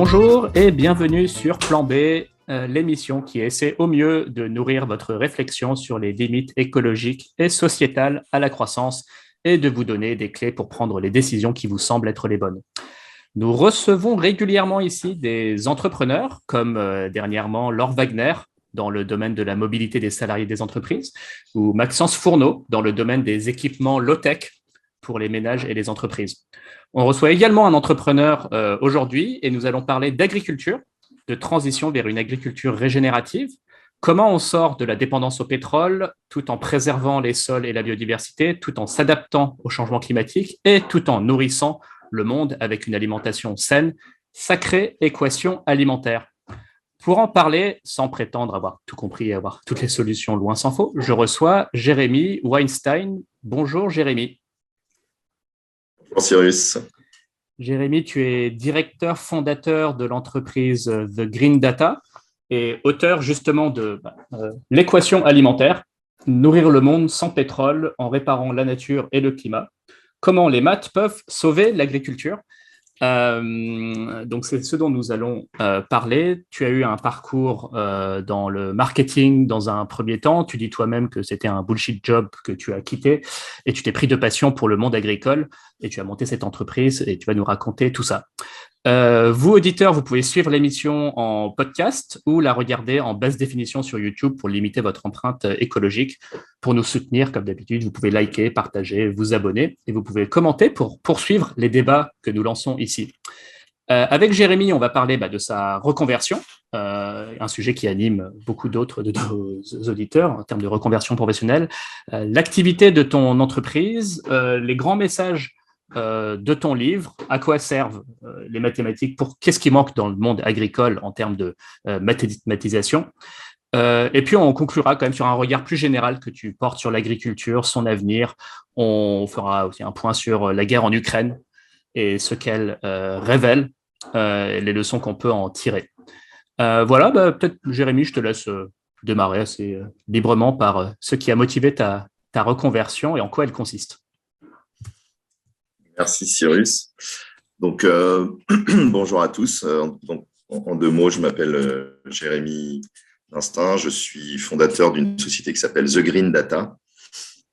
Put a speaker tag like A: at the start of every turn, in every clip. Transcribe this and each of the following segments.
A: Bonjour et bienvenue sur Plan B, l'émission qui essaie au mieux de nourrir votre réflexion sur les limites écologiques et sociétales à la croissance et de vous donner des clés pour prendre les décisions qui vous semblent être les bonnes. Nous recevons régulièrement ici des entrepreneurs, comme dernièrement Laure Wagner, dans le domaine de la mobilité des salariés des entreprises, ou Maxence Fourneau, dans le domaine des équipements low-tech pour les ménages et les entreprises. On reçoit également un entrepreneur aujourd'hui et nous allons parler d'agriculture, de transition vers une agriculture régénérative, comment on sort de la dépendance au pétrole tout en préservant les sols et la biodiversité, tout en s'adaptant au changement climatique et tout en nourrissant le monde avec une alimentation saine, sacrée équation alimentaire. Pour en parler, sans prétendre avoir tout compris et avoir toutes les solutions loin s'en faut, je reçois Jérémy Weinstein. Bonjour Jérémy.
B: Bonjour Cyrus.
A: Jérémy, tu es directeur fondateur de l'entreprise The Green Data et auteur justement de l'équation alimentaire, nourrir le monde sans pétrole en réparant la nature et le climat. Comment les maths peuvent sauver l'agriculture. Donc c'est ce dont nous allons parler. Tu as eu un parcours dans le marketing dans un premier temps. Tu dis toi-même que c'était un bullshit job que tu as quitté et tu t'es pris de passion pour le monde agricole et tu as monté cette entreprise et tu vas nous raconter tout ça. Vous, auditeurs, vous pouvez suivre l'émission en podcast ou la regarder en basse définition sur YouTube pour limiter votre empreinte écologique. Pour nous soutenir, comme d'habitude, vous pouvez liker, partager, vous abonner et vous pouvez commenter pour poursuivre les débats que nous lançons ici. Avec Jérémy, on va parler de sa reconversion, un sujet qui anime beaucoup d'autres de nos auditeurs en termes de reconversion professionnelle, l'activité de ton entreprise, les grands messages de ton livre, à quoi servent les mathématiques, qu'est-ce qui manque dans le monde agricole en termes de mathématisation. Et puis on conclura quand même sur un regard plus général que tu portes sur l'agriculture, son avenir. On fera aussi un point sur la guerre en Ukraine et ce qu'elle révèle, les leçons qu'on peut en tirer. Voilà, peut-être Jérémy, je te laisse démarrer assez librement par ce qui a motivé ta reconversion et en quoi elle consiste.
B: Merci Cyrus. Donc, bonjour à tous. Donc, en deux mots, je m'appelle Jérémy Weinstein. Je suis fondateur d'une société qui s'appelle The Green Data,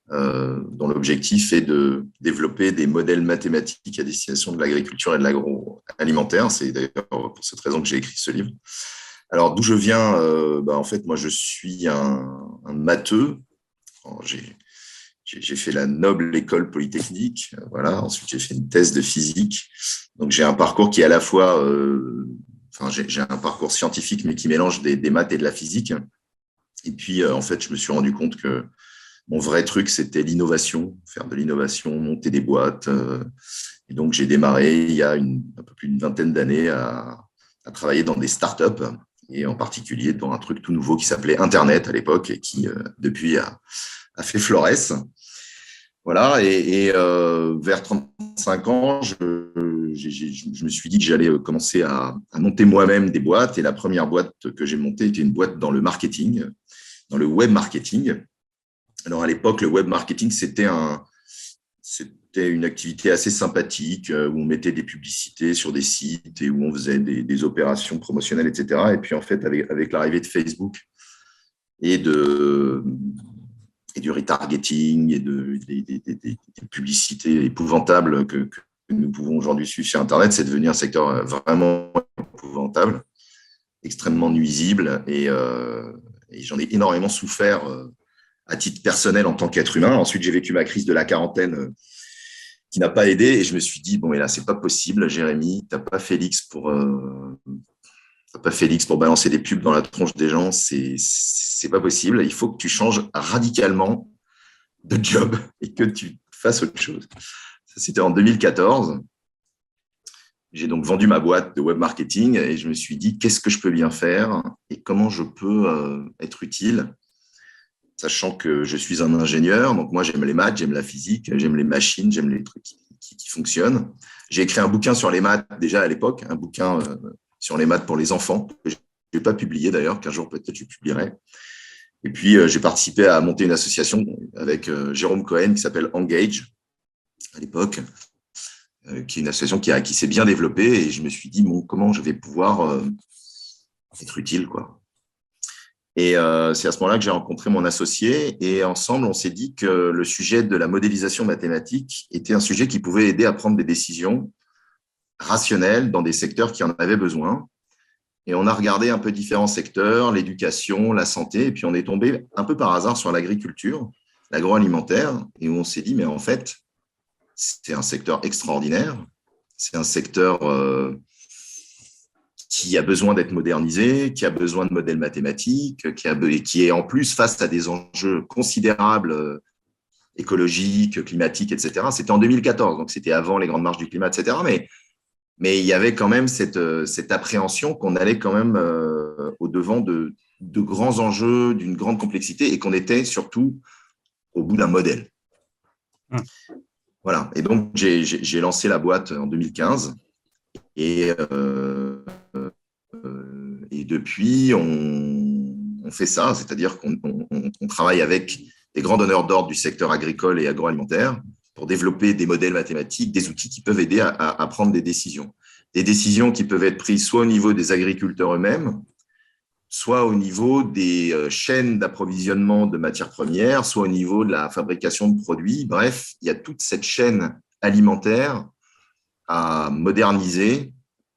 B: dont l'objectif est de développer des modèles mathématiques à destination de l'agriculture et de l'agroalimentaire. C'est d'ailleurs pour cette raison que j'ai écrit ce livre. Alors, d'où je viens, en fait, moi, je suis un matheux. J'ai fait la noble école polytechnique, voilà. Ensuite, j'ai fait une thèse de physique. Donc, j'ai un parcours qui est à la fois, j'ai un parcours scientifique, mais qui mélange des maths et de la physique. Et puis, en fait, je me suis rendu compte que mon vrai truc, c'était l'innovation, faire de l'innovation, monter des boîtes. Et donc, j'ai démarré il y a un peu plus d'une vingtaine d'années à travailler dans des startups, et en particulier dans un truc tout nouveau qui s'appelait Internet à l'époque et qui, depuis, a fait florès. Voilà, et vers 35 ans, je me suis dit que j'allais commencer à monter moi-même des boîtes. Et la première boîte que j'ai montée était une boîte dans le marketing, dans le web marketing. Alors, à l'époque, le web marketing, c'était une activité assez sympathique où on mettait des publicités sur des sites et où on faisait des opérations promotionnelles, etc. Et puis, en fait, avec l'arrivée de Facebook et du retargeting et des publicités épouvantables que nous pouvons aujourd'hui suivre sur Internet, c'est devenu un secteur vraiment épouvantable, extrêmement nuisible, et j'en ai énormément souffert à titre personnel en tant qu'être humain. Ensuite, j'ai vécu ma crise de la quarantaine qui n'a pas aidé, et je me suis dit, bon, mais là, c'est pas possible, Jérémy, t'as pas Félix pour balancer des pubs dans la tronche des gens, c'est pas possible. Il faut que tu changes radicalement de job et que tu fasses autre chose. Ça, c'était en 2014. J'ai donc vendu ma boîte de web marketing et je me suis dit, qu'est-ce que je peux bien faire et comment je peux être utile, sachant que je suis un ingénieur. Donc moi, j'aime les maths, j'aime la physique, j'aime les machines, j'aime les trucs qui fonctionnent. J'ai écrit un bouquin sur les maths déjà à l'époque, un bouquin sur les maths pour les enfants, que je n'ai pas publié d'ailleurs, qu'un jour peut-être je publierai. Et puis, j'ai participé à monter une association avec Jérôme Cohen qui s'appelle Engage à l'époque, qui est une association qui s'est bien développée. Et je me suis dit, bon, comment je vais pouvoir être utile, quoi. Et c'est à ce moment-là que j'ai rencontré mon associé. Et ensemble, on s'est dit que le sujet de la modélisation mathématique était un sujet qui pouvait aider à prendre des décisions rationnelles dans des secteurs qui en avaient besoin. Et on a regardé un peu différents secteurs, l'éducation, la santé, et puis on est tombé un peu par hasard sur l'agriculture, l'agroalimentaire, et où on s'est dit, mais en fait, c'est un secteur extraordinaire, c'est un secteur qui a besoin d'être modernisé, qui a besoin de modèles mathématiques, qui est en plus face à des enjeux considérables écologiques, climatiques, etc. C'était en 2014, donc c'était avant les grandes marches du climat, etc. Mais il y avait quand même cette appréhension qu'on allait quand même au-devant de grands enjeux, d'une grande complexité, et qu'on était surtout au bout d'un modèle. Voilà. Et donc, j'ai lancé la boîte en 2015. Et depuis, on fait ça, c'est-à-dire qu'on travaille avec des grands donneurs d'ordre du secteur agricole et agroalimentaire pour développer des modèles mathématiques, des outils qui peuvent aider à prendre des décisions. Des décisions qui peuvent être prises soit au niveau des agriculteurs eux-mêmes, soit au niveau des chaînes d'approvisionnement de matières premières, soit au niveau de la fabrication de produits. Bref, il y a toute cette chaîne alimentaire à moderniser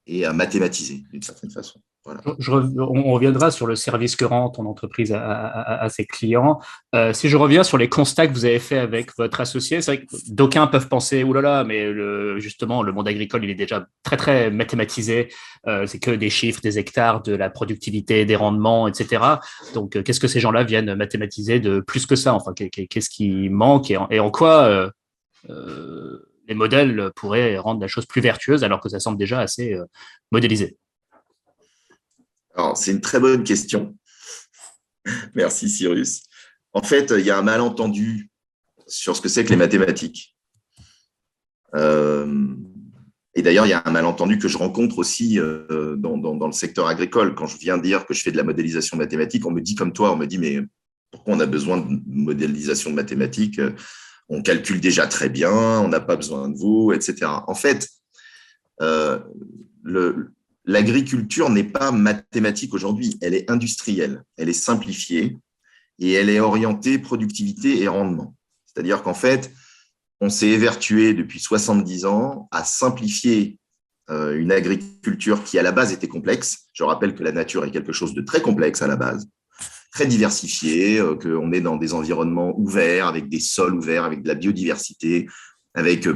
B: et à mathématiser d'une certaine façon. Voilà.
A: On reviendra sur le service que rend ton entreprise à ses clients. Si je reviens sur les constats que vous avez faits avec votre associé, c'est vrai que d'aucuns peuvent penser, oulala, mais justement, le monde agricole, il est déjà très, très mathématisé. C'est que des chiffres, des hectares, de la productivité, des rendements, etc. Donc, qu'est-ce que ces gens-là viennent mathématiser de plus que ça? Enfin, qu'est-ce qui manque et en quoi les modèles pourraient rendre la chose plus vertueuse alors que ça semble déjà assez modélisé?
B: Alors, c'est une très bonne question. Merci, Cyrus. En fait, il y a un malentendu sur ce que c'est que les mathématiques. Et d'ailleurs, il y a un malentendu que je rencontre aussi dans le secteur agricole. Quand je viens dire que je fais de la modélisation mathématique, on me dit comme toi, on me dit, mais pourquoi on a besoin de modélisation de mathématiques? On calcule déjà très bien, on n'a pas besoin de vous, etc. En fait, l'agriculture n'est pas mathématique aujourd'hui, elle est industrielle, elle est simplifiée et elle est orientée productivité et rendement. C'est-à-dire qu'en fait, on s'est évertué depuis 70 ans à simplifier une agriculture qui, à la base, était complexe. Je rappelle que la nature est quelque chose de très complexe à la base, très diversifié, qu'on est dans des environnements ouverts, avec des sols ouverts, avec de la biodiversité, avec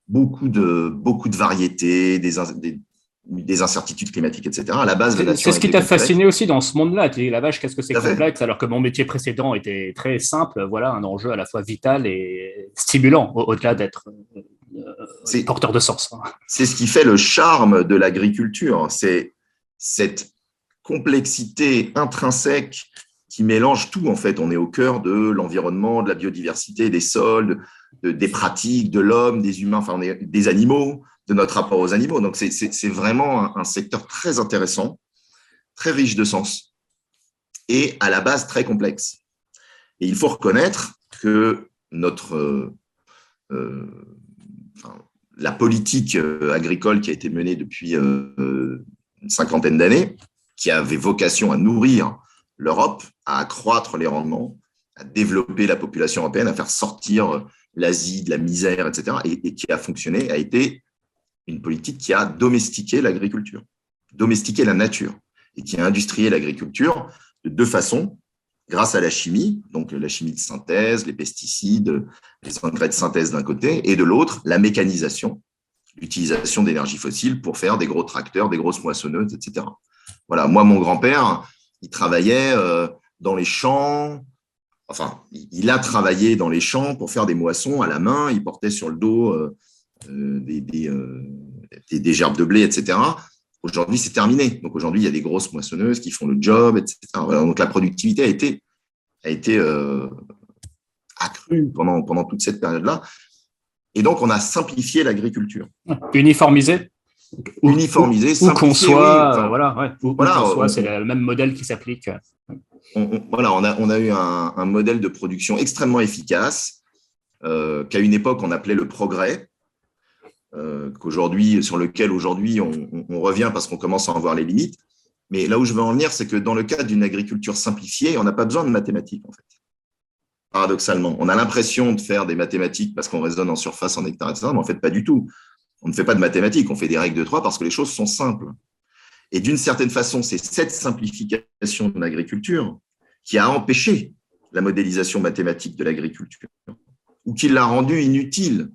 B: beaucoup de variétés, des incertitudes climatiques, etc. À la base, la nature
A: c'est ce qui t'a fasciné aussi dans ce monde-là. Tu dis, la vache, qu'est-ce que c'est complexe, alors que mon métier précédent était très simple. Voilà, un enjeu à la fois vital et stimulant, au-delà d'être porteur de sens.
B: C'est ce qui fait le charme de l'agriculture. C'est cette complexité intrinsèque qui mélange tout, en fait. On est au cœur de l'environnement, de la biodiversité, des sols, des pratiques, de l'homme, des humains, enfin, des animaux, de notre rapport aux animaux. Donc, c'est vraiment un secteur très intéressant, très riche de sens et à la base très complexe. Et il faut reconnaître que la politique agricole qui a été menée depuis une cinquantaine d'années, qui avait vocation à nourrir l'Europe, à accroître les rendements, à développer la population européenne, à faire sortir l'Asie de la misère, etc., et qui a fonctionné, a été une politique qui a domestiqué l'agriculture, domestiqué la nature, et qui a industrialisé l'agriculture de deux façons, grâce à la chimie, donc la chimie de synthèse, les pesticides, les engrais de synthèse d'un côté, et de l'autre, la mécanisation, l'utilisation d'énergie fossile pour faire des gros tracteurs, des grosses moissonneuses, etc. Voilà, moi, mon grand-père, il travaillait dans les champs, enfin, il a travaillé dans les champs pour faire des moissons à la main, il portait sur le dos des gerbes de blé, etc. Aujourd'hui, c'est terminé. Donc, aujourd'hui, il y a des grosses moissonneuses qui font le job, etc. Voilà, donc, la productivité a été accrue pendant toute cette période-là. Et donc, on a simplifié l'agriculture.
A: Uniformisé.
B: Uniformisé,
A: simplifié. Où qu'on soit,
B: oui, enfin,
A: voilà, ouais, où qu'on soit, c'est le même modèle qui s'applique.
B: On a eu un modèle de production extrêmement efficace, qu'à une époque, on appelait le progrès. sur lequel aujourd'hui on revient parce qu'on commence à en voir les limites. Mais là où je veux en venir, c'est que dans le cadre d'une agriculture simplifiée, on n'a pas besoin de mathématiques, en fait. Paradoxalement, on a l'impression de faire des mathématiques parce qu'on raisonne en surface, en hectares, etc. Mais en fait, pas du tout. On ne fait pas de mathématiques, on fait des règles de 3 parce que les choses sont simples. Et d'une certaine façon, c'est cette simplification de l'agriculture qui a empêché la modélisation mathématique de l'agriculture ou qui l'a rendue inutile.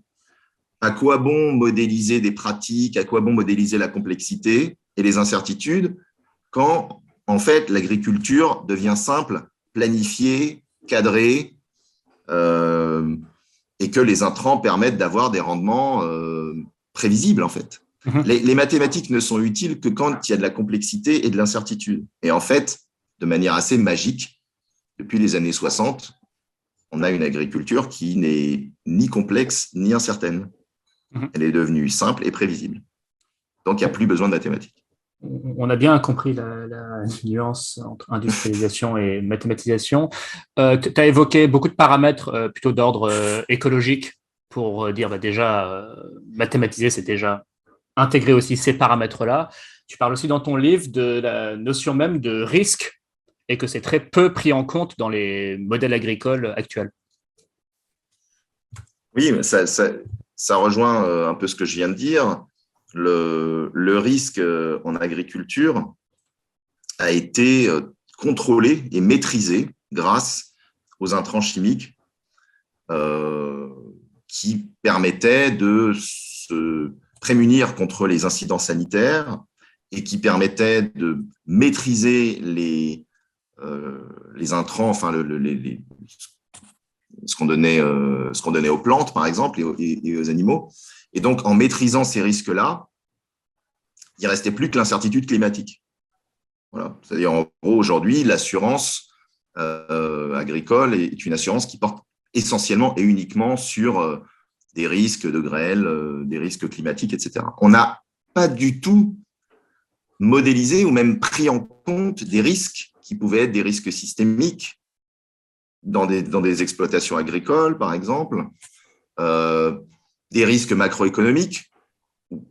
B: À quoi bon modéliser des pratiques, à quoi bon modéliser la complexité et les incertitudes quand, en fait, l'agriculture devient simple, planifiée, cadrée, et que les intrants permettent d'avoir des rendements prévisibles, en fait. Les mathématiques ne sont utiles que quand il y a de la complexité et de l'incertitude. Et en fait, de manière assez magique, depuis les années 60, on a une agriculture qui n'est ni complexe ni incertaine. Elle est devenue simple et prévisible. Donc, il n'y a plus besoin de mathématiques.
A: On a bien compris la nuance entre industrialisation et mathématisation. Tu as évoqué beaucoup de paramètres plutôt d'ordre écologique pour dire déjà, mathématiser, c'est déjà intégrer aussi ces paramètres-là. Tu parles aussi dans ton livre de la notion même de risque et que c'est très peu pris en compte dans les modèles agricoles actuels.
B: Oui, ça rejoint un peu ce que je viens de dire. Le risque en agriculture a été contrôlé et maîtrisé grâce aux intrants chimiques qui permettaient de se prémunir contre les incidents sanitaires et qui permettaient de maîtriser les intrants, enfin ce qu'on donnait aux plantes, par exemple, et aux animaux. Et donc, en maîtrisant ces risques-là, il ne restait plus que l'incertitude climatique. Voilà. C'est-à-dire, en gros, aujourd'hui, l'assurance agricole est une assurance qui porte essentiellement et uniquement sur des risques de grêle, des risques climatiques, etc. On n'a pas du tout modélisé ou même pris en compte des risques qui pouvaient être des risques systémiques dans des exploitations agricoles, par exemple, des risques macroéconomiques.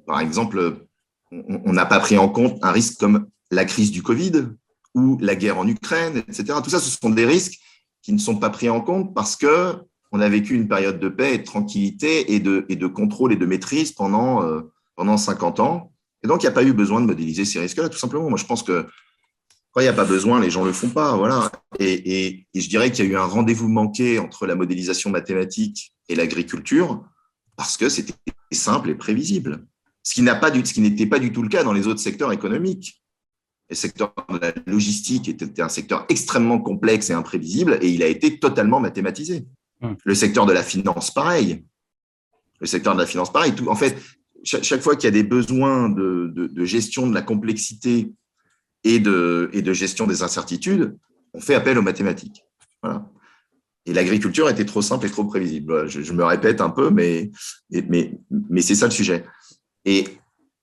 B: Par exemple, on n'a pas pris en compte un risque comme la crise du Covid ou la guerre en Ukraine, etc. Tout ça, ce sont des risques qui ne sont pas pris en compte parce qu'on a vécu une période de paix et de tranquillité et de contrôle et de maîtrise pendant 50 ans. Et donc, il n'y a pas eu besoin de modéliser ces risques-là, tout simplement. Moi, je pense que quand il n'y a pas besoin, les gens ne le font pas. Voilà. Et je dirais qu'il y a eu un rendez-vous manqué entre la modélisation mathématique et l'agriculture parce que c'était simple et prévisible. Ce qui n'était pas du tout le cas dans les autres secteurs économiques. Le secteur de la logistique était un secteur extrêmement complexe et imprévisible et il a été totalement mathématisé. Le secteur de la finance, pareil. En fait, chaque fois qu'il y a des besoins de gestion de la complexité et de gestion des incertitudes, on fait appel aux mathématiques. Voilà. Et l'agriculture était trop simple et trop prévisible. Je me répète un peu, mais c'est ça le sujet. Et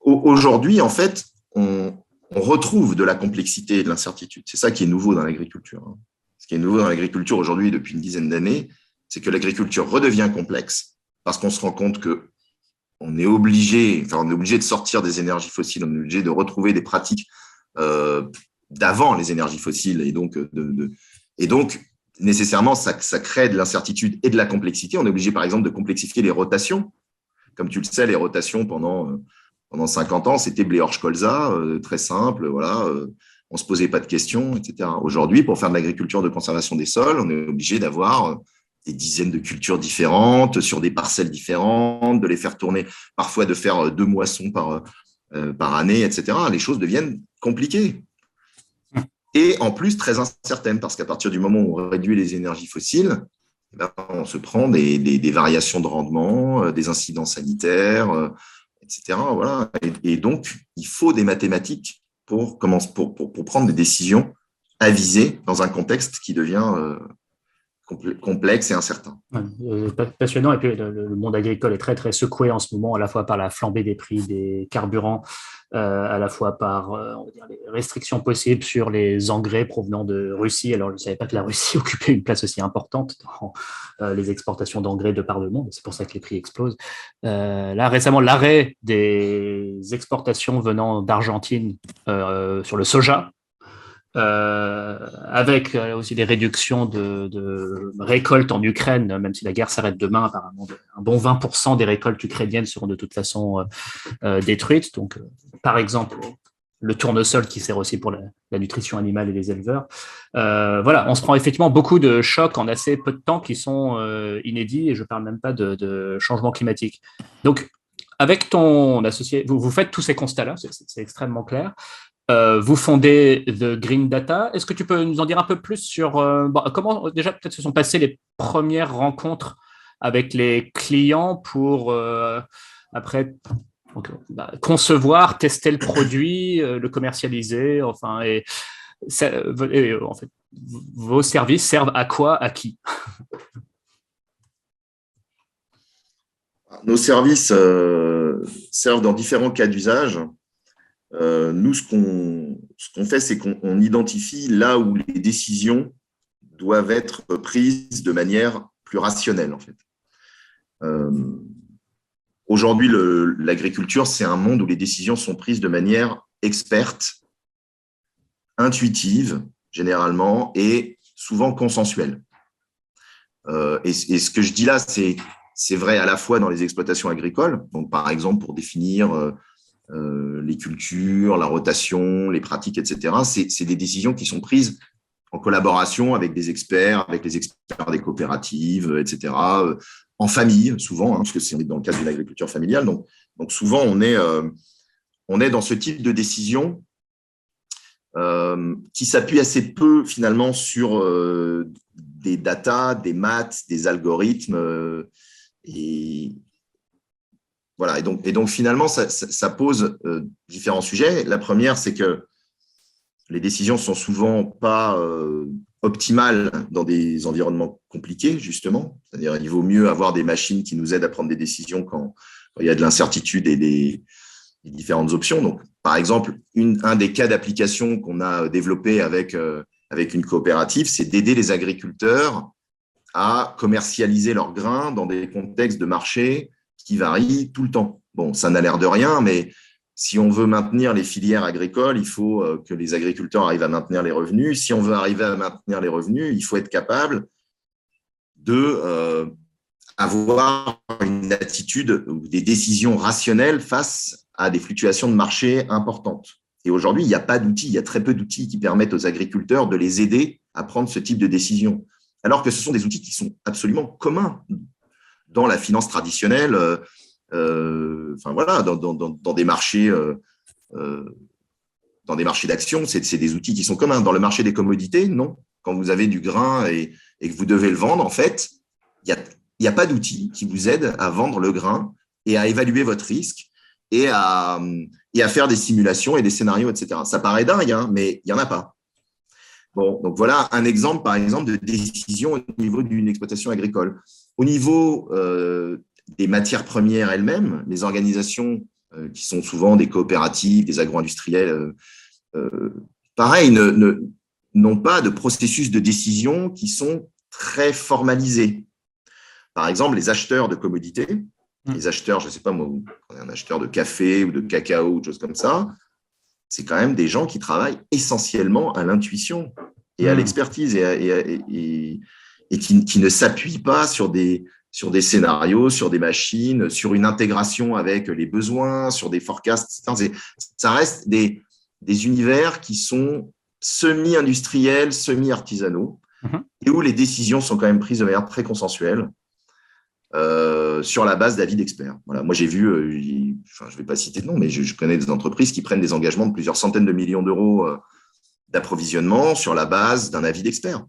B: aujourd'hui, en fait, on retrouve de la complexité et de l'incertitude. C'est ça qui est nouveau dans l'agriculture. Ce qui est nouveau dans l'agriculture aujourd'hui depuis une dizaine d'années, c'est que l'agriculture redevient complexe parce qu'on se rend compte qu'on est obligé de sortir des énergies fossiles, on est obligé de retrouver des pratiques d'avant les énergies fossiles. Et donc nécessairement, ça crée de l'incertitude et de la complexité. On est obligé, par exemple, de complexifier les rotations. Comme tu le sais, les rotations pendant 50 ans, c'était blé orge colza, très simple, voilà, on ne se posait pas de questions, etc. Aujourd'hui, pour faire de l'agriculture de conservation des sols, on est obligé d'avoir des dizaines de cultures différentes, sur des parcelles différentes, de les faire tourner, parfois de faire 2 moissons par année, etc. Les choses deviennent compliquées. Et en plus, très incertaines, parce qu'à partir du moment où on réduit les énergies fossiles, on se prend des variations de rendement, des incidents sanitaires, etc. Voilà. Et donc, il faut des mathématiques pour prendre des décisions avisées dans un contexte qui devient complexe et incertain.
A: Passionnant. Et puis, le monde agricole est très, très secoué en ce moment, à la fois par la flambée des prix des carburants, à la fois par on va dire, les restrictions possibles sur les engrais provenant de Russie. Alors, je ne savais pas que la Russie occupait une place aussi importante dans les exportations d'engrais de par le monde. C'est pour ça que les prix explosent. Là, récemment, l'arrêt des exportations venant d'Argentine sur le soja, avec aussi des réductions de récoltes en Ukraine, même si la guerre s'arrête demain, apparemment, un bon 20% des récoltes ukrainiennes seront de toute façon détruites. Donc, par exemple, le tournesol qui sert aussi pour la nutrition animale et les éleveurs. Voilà, on se prend effectivement beaucoup de chocs en assez peu de temps qui sont inédits, et je ne parle même pas de changement climatique. Donc, avec ton associé, vous faites tous ces constats-là, c'est extrêmement clair. Vous fondez The Green Data. Est-ce que tu peux nous en dire un peu plus sur comment déjà peut-être se sont passées les premières rencontres avec les clients pour après concevoir, tester le produit, le commercialiser, enfin et en fait vos services servent à quoi, à qui?
B: Nos services servent dans différents cas d'usage. Nous, ce qu'on fait, c'est qu'on identifie là où les décisions doivent être prises de manière plus rationnelle, en fait. Aujourd'hui, l'agriculture, c'est un monde où les décisions sont prises de manière experte, intuitive, généralement, et souvent consensuelle. Et ce que je dis là, c'est vrai à la fois dans les exploitations agricoles, donc par exemple pour définir les cultures, la rotation, les pratiques, etc. C'est des décisions qui sont prises en collaboration avec des experts, avec les experts des coopératives, etc., en famille, souvent, parce que c'est dans le cadre d'une agriculture familiale. Donc souvent, on est dans ce type de décision qui s'appuie assez peu, finalement, sur des datas, des maths, des algorithmes. Et voilà. Et donc finalement, ça pose différents sujets. La première, c'est que les décisions sont souvent pas optimales dans des environnements compliqués, justement. C'est-à-dire, il vaut mieux avoir des machines qui nous aident à prendre des décisions quand il y a de l'incertitude et des différentes options. Donc, par exemple, un des cas d'application qu'on a développé avec une coopérative, c'est d'aider les agriculteurs à commercialiser leurs grains dans des contextes de marché qui varient tout le temps. Bon, ça n'a l'air de rien, mais si on veut maintenir les filières agricoles, il faut que les agriculteurs arrivent à maintenir les revenus. Si on veut arriver à maintenir les revenus, il faut être capable de avoir une attitude ou des décisions rationnelles face à des fluctuations de marché importantes. Et aujourd'hui, il n'y a pas d'outils, il y a très peu d'outils qui permettent aux agriculteurs de les aider à prendre ce type de décision. Alors que ce sont des outils qui sont absolument communs dans la finance traditionnelle, dans des marchés d'actions, c'est des outils qui sont communs. Dans le marché des commodités, non. Quand vous avez du grain et que vous devez le vendre, en fait, il n'y a pas d'outil qui vous aide à vendre le grain et à évaluer votre risque et à faire des simulations et des scénarios, etc. Ça paraît dingue, hein, mais il n'y en a pas. Bon, donc voilà un exemple, par exemple, de décision au niveau d'une exploitation agricole. Au niveau des matières premières elles-mêmes, les organisations qui sont souvent des coopératives, des agro-industriels, pareil, n'ont pas de processus de décision qui sont très formalisés. Par exemple, les acheteurs de commodités, les acheteurs, je ne sais pas moi, un acheteur de café ou de cacao, ou de choses comme ça, c'est quand même des gens qui travaillent essentiellement à l'intuition et à l'expertise et qui ne s'appuient pas sur des scénarios, sur des machines, sur une intégration avec les besoins, sur des forecasts. Ça reste des univers qui sont semi-industriels, semi-artisanaux, et où les décisions sont quand même prises de manière très consensuelle sur la base d'avis d'experts. Voilà. Moi, j'ai vu, je ne vais pas citer de nom, mais je connais des entreprises qui prennent des engagements de plusieurs centaines de millions d'euros d'approvisionnement sur la base d'un avis d'experts.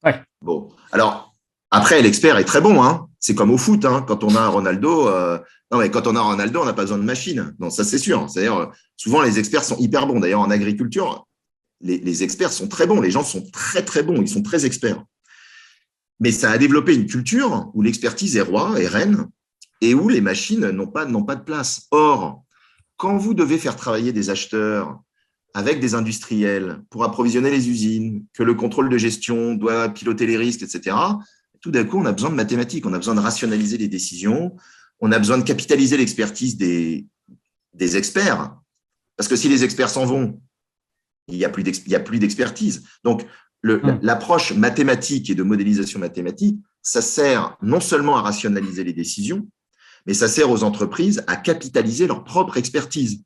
A: Ouais.
B: Bon, alors, après, l'expert est très bon, hein. C'est comme au foot, hein. Quand on a un Ronaldo, on n'a pas besoin de machine. Non, ça, c'est sûr. C'est-à-dire, souvent, les experts sont hyper bons. D'ailleurs, en agriculture, les experts sont très bons. Les gens sont très, très bons. Ils sont très experts. Mais ça a développé une culture où l'expertise est roi, est reine, et où les machines n'ont pas de place. Or, quand vous devez faire travailler des acheteurs avec des industriels pour approvisionner les usines, que le contrôle de gestion doit piloter les risques, etc., tout d'un coup, on a besoin de mathématiques, on a besoin de rationaliser les décisions, on a besoin de capitaliser l'expertise des experts, parce que si les experts s'en vont, il n'y a plus d'expertise. Donc, l'approche mathématique et de modélisation mathématique, ça sert non seulement à rationaliser les décisions, mais ça sert aux entreprises à capitaliser leur propre expertise.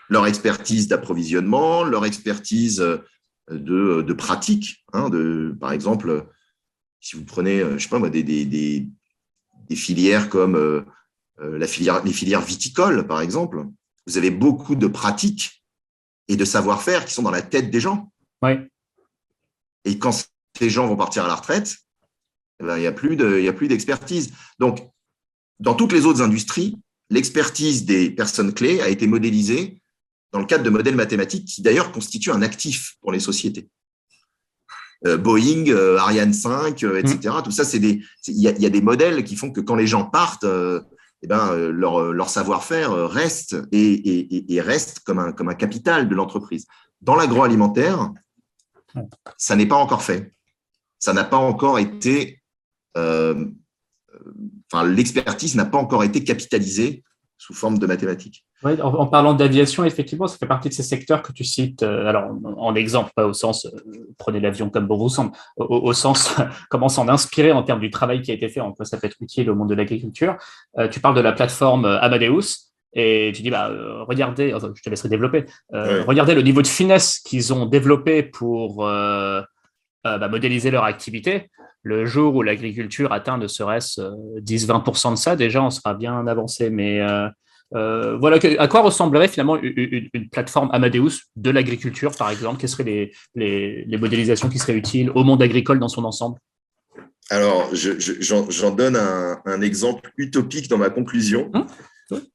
B: Leur expertise d'approvisionnement, leur expertise de pratique. Par exemple, si vous prenez, je sais pas moi, des filières comme les filières viticoles, par exemple, vous avez beaucoup de pratiques et de savoir-faire qui sont dans la tête des gens.
A: Oui.
B: Et quand ces gens vont partir à la retraite, il n'y a plus d'expertise. Donc, dans toutes les autres industries, l'expertise des personnes clés a été modélisée dans le cadre de modèles mathématiques qui, d'ailleurs, constituent un actif pour les sociétés. Boeing, Ariane 5, etc. Tout ça, il y a des modèles qui font que quand les gens partent, leur savoir-faire reste et reste comme un capital de l'entreprise. Dans l'agroalimentaire, ça n'est pas encore fait. Ça n'a pas encore été… l'expertise n'a pas encore été capitalisée sous forme de mathématiques.
A: Ouais, en parlant d'aviation, effectivement, ça fait partie de ces secteurs que tu cites, alors en exemple, pas au sens prenez l'avion comme bon vous semble, au sens comment s'en inspirer en termes du travail qui a été fait, en quoi ça peut être utile au monde de l'agriculture. Tu parles de la plateforme Amadeus et tu dis, regardez, je te laisserai développer, regardez le niveau de finesse qu'ils ont développé pour modéliser leur activité. Le jour où l'agriculture atteint ne serait-ce 10-20% de ça, déjà, on sera bien avancé. Mais voilà, à quoi ressemblerait finalement une plateforme Amadeus de l'agriculture, par exemple? Quelles seraient les modélisations qui seraient utiles au monde agricole dans son ensemble?
B: Alors, j'en donne un exemple utopique dans ma conclusion.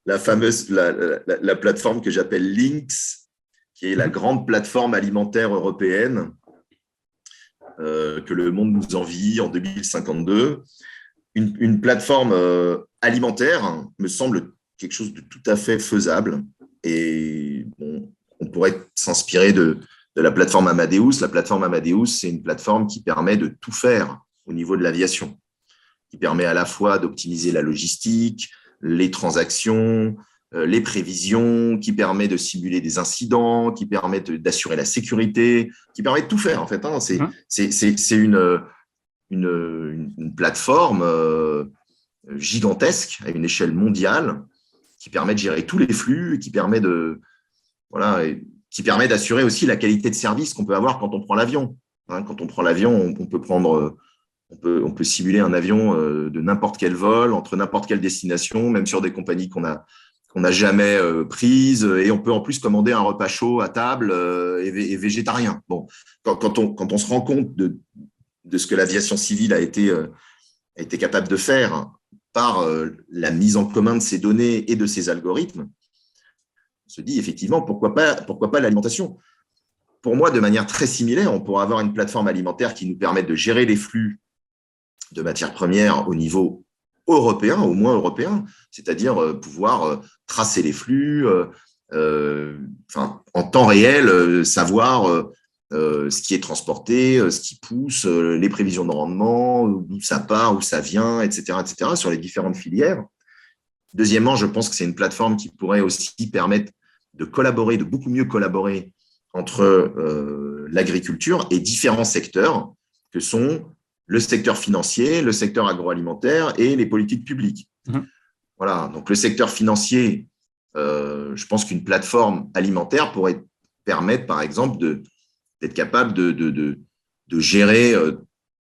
B: La fameuse la plateforme que j'appelle Lynx, qui est la grande plateforme alimentaire européenne que le monde nous envie en 2052. Une plateforme alimentaire me semble quelque chose de tout à fait faisable. Et on pourrait s'inspirer de la plateforme Amadeus. La plateforme Amadeus, c'est une plateforme qui permet de tout faire au niveau de l'aviation, qui permet à la fois d'optimiser la logistique, les transactions, les prévisions, qui permet de simuler des incidents, qui permet d'assurer la sécurité, qui permet de tout faire en fait. C'est une plateforme gigantesque à une échelle mondiale qui permet de gérer tous les flux et qui permet d'assurer aussi la qualité de service qu'on peut avoir quand on prend l'avion. Quand on prend l'avion, on peut simuler un avion de n'importe quel vol, entre n'importe quelle destination, même sur des compagnies qu'on n'a jamais prises, et on peut en plus commander un repas chaud à table et végétarien. Bon, quand on se rend compte de ce que l'aviation civile a été capable de faire par la mise en commun de ces données et de ces algorithmes, on se dit effectivement pourquoi pas l'alimentation. Pour moi, de manière très similaire, on pourrait avoir une plateforme alimentaire qui nous permette de gérer les flux de matières premières au niveau européen, au moins européen, c'est-à-dire pouvoir tracer les flux, en temps réel, savoir ce qui est transporté, ce qui pousse, les prévisions de rendement, d'où ça part, où ça vient, etc., sur les différentes filières. Deuxièmement, je pense que c'est une plateforme qui pourrait aussi permettre de collaborer, de beaucoup mieux collaborer entre l'agriculture et différents secteurs que sont le secteur financier, le secteur agroalimentaire et les politiques publiques. Voilà, donc le secteur financier, je pense qu'une plateforme alimentaire pourrait permettre, par exemple, d'être capable de gérer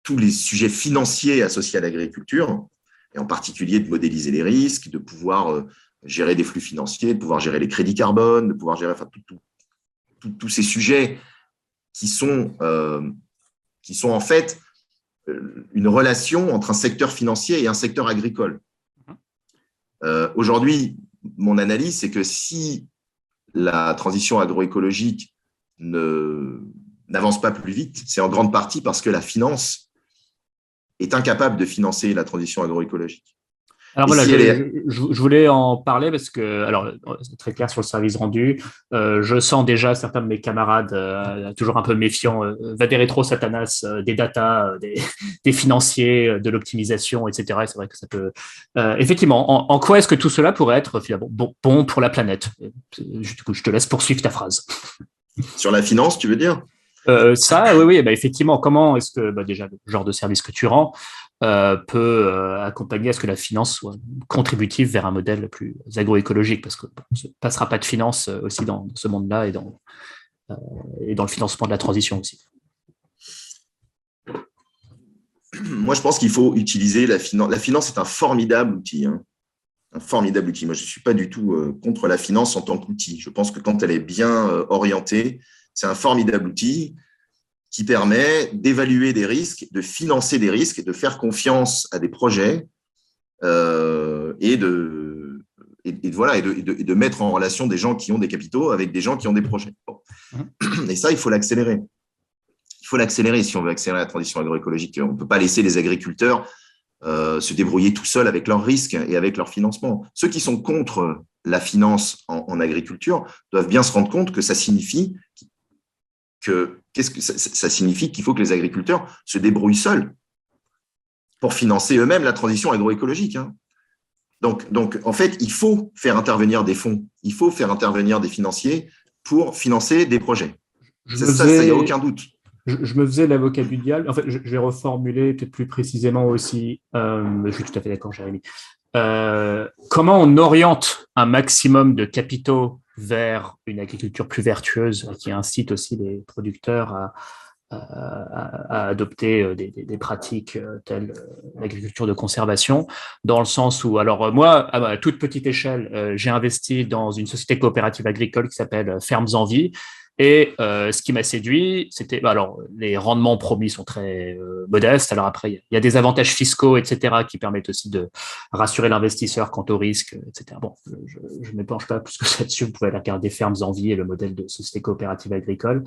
B: tous les sujets financiers associés à l'agriculture, et en particulier de modéliser les risques, de pouvoir gérer des flux financiers, de pouvoir gérer les crédits carbone, de pouvoir gérer tous ces sujets qui sont en fait une relation entre un secteur financier et un secteur agricole. Aujourd'hui, mon analyse, c'est que si la transition agroécologique n'avance pas plus vite, c'est en grande partie parce que la finance est incapable de financer la transition agroécologique.
A: Alors
B: Et
A: voilà,
B: si elle est...
A: je voulais en parler parce que, alors, c'est très clair sur le service rendu. Je sens déjà certains de mes camarades toujours un peu méfiants. Va des rétro Satanas, des data, des financiers, de l'optimisation, etc. Et c'est vrai que ça peut. Effectivement, en quoi est-ce que tout cela pourrait être finalement bon pour la planète? Du coup, je te laisse poursuivre ta phrase.
B: Sur la finance, tu veux dire?
A: Ça, oui, oui, bah, effectivement. Comment est-ce que déjà le genre de service que tu rends peut accompagner à ce que la finance soit contributive vers un modèle plus agroécologique, parce que bon, on ne passera pas de finance aussi dans ce monde-là et dans le financement de la transition aussi.
B: Moi, je pense qu'il faut utiliser la finance. La finance est un formidable outil, hein. Un formidable outil. Moi, je ne suis pas du tout contre la finance en tant qu'outil. Je pense que quand elle est bien orientée, c'est un formidable outil qui permet d'évaluer des risques, de financer des risques, de faire confiance à des projets et de mettre en relation des gens qui ont des capitaux avec des gens qui ont des projets. Bon. Et ça, il faut l'accélérer. Il faut l'accélérer si on veut accélérer la transition agroécologique. On ne peut pas laisser les agriculteurs se débrouiller tout seuls avec leurs risques et avec leur financement. Ceux qui sont contre la finance en agriculture doivent bien se rendre compte que ça signifie ça signifie qu'il faut que les agriculteurs se débrouillent seuls pour financer eux-mêmes la transition agroécologique, hein. Donc, en fait, il faut faire intervenir des fonds, il faut faire intervenir des financiers pour financer des projets. Ça, il n'y a aucun doute.
A: Je me faisais l'avocat du diable. En fait, je vais reformuler peut-être plus précisément aussi. Je suis tout à fait d'accord, Jérémy. Comment on oriente un maximum de capitaux vers une agriculture plus vertueuse qui incite aussi les producteurs à adopter des pratiques telles l'agriculture de conservation, dans le sens où, alors moi, à toute petite échelle, j'ai investi dans une société coopérative agricole qui s'appelle Fermes en Vie. Et ce qui m'a séduit, c'était, alors, les rendements promis sont très modestes. Alors après, il y a des avantages fiscaux, etc., qui permettent aussi de rassurer l'investisseur quant au risque, etc. Bon, je ne m'épanche pas plus que ça dessus. Vous pouvez aller regarder Fermes en Vie et le modèle de société coopérative agricole.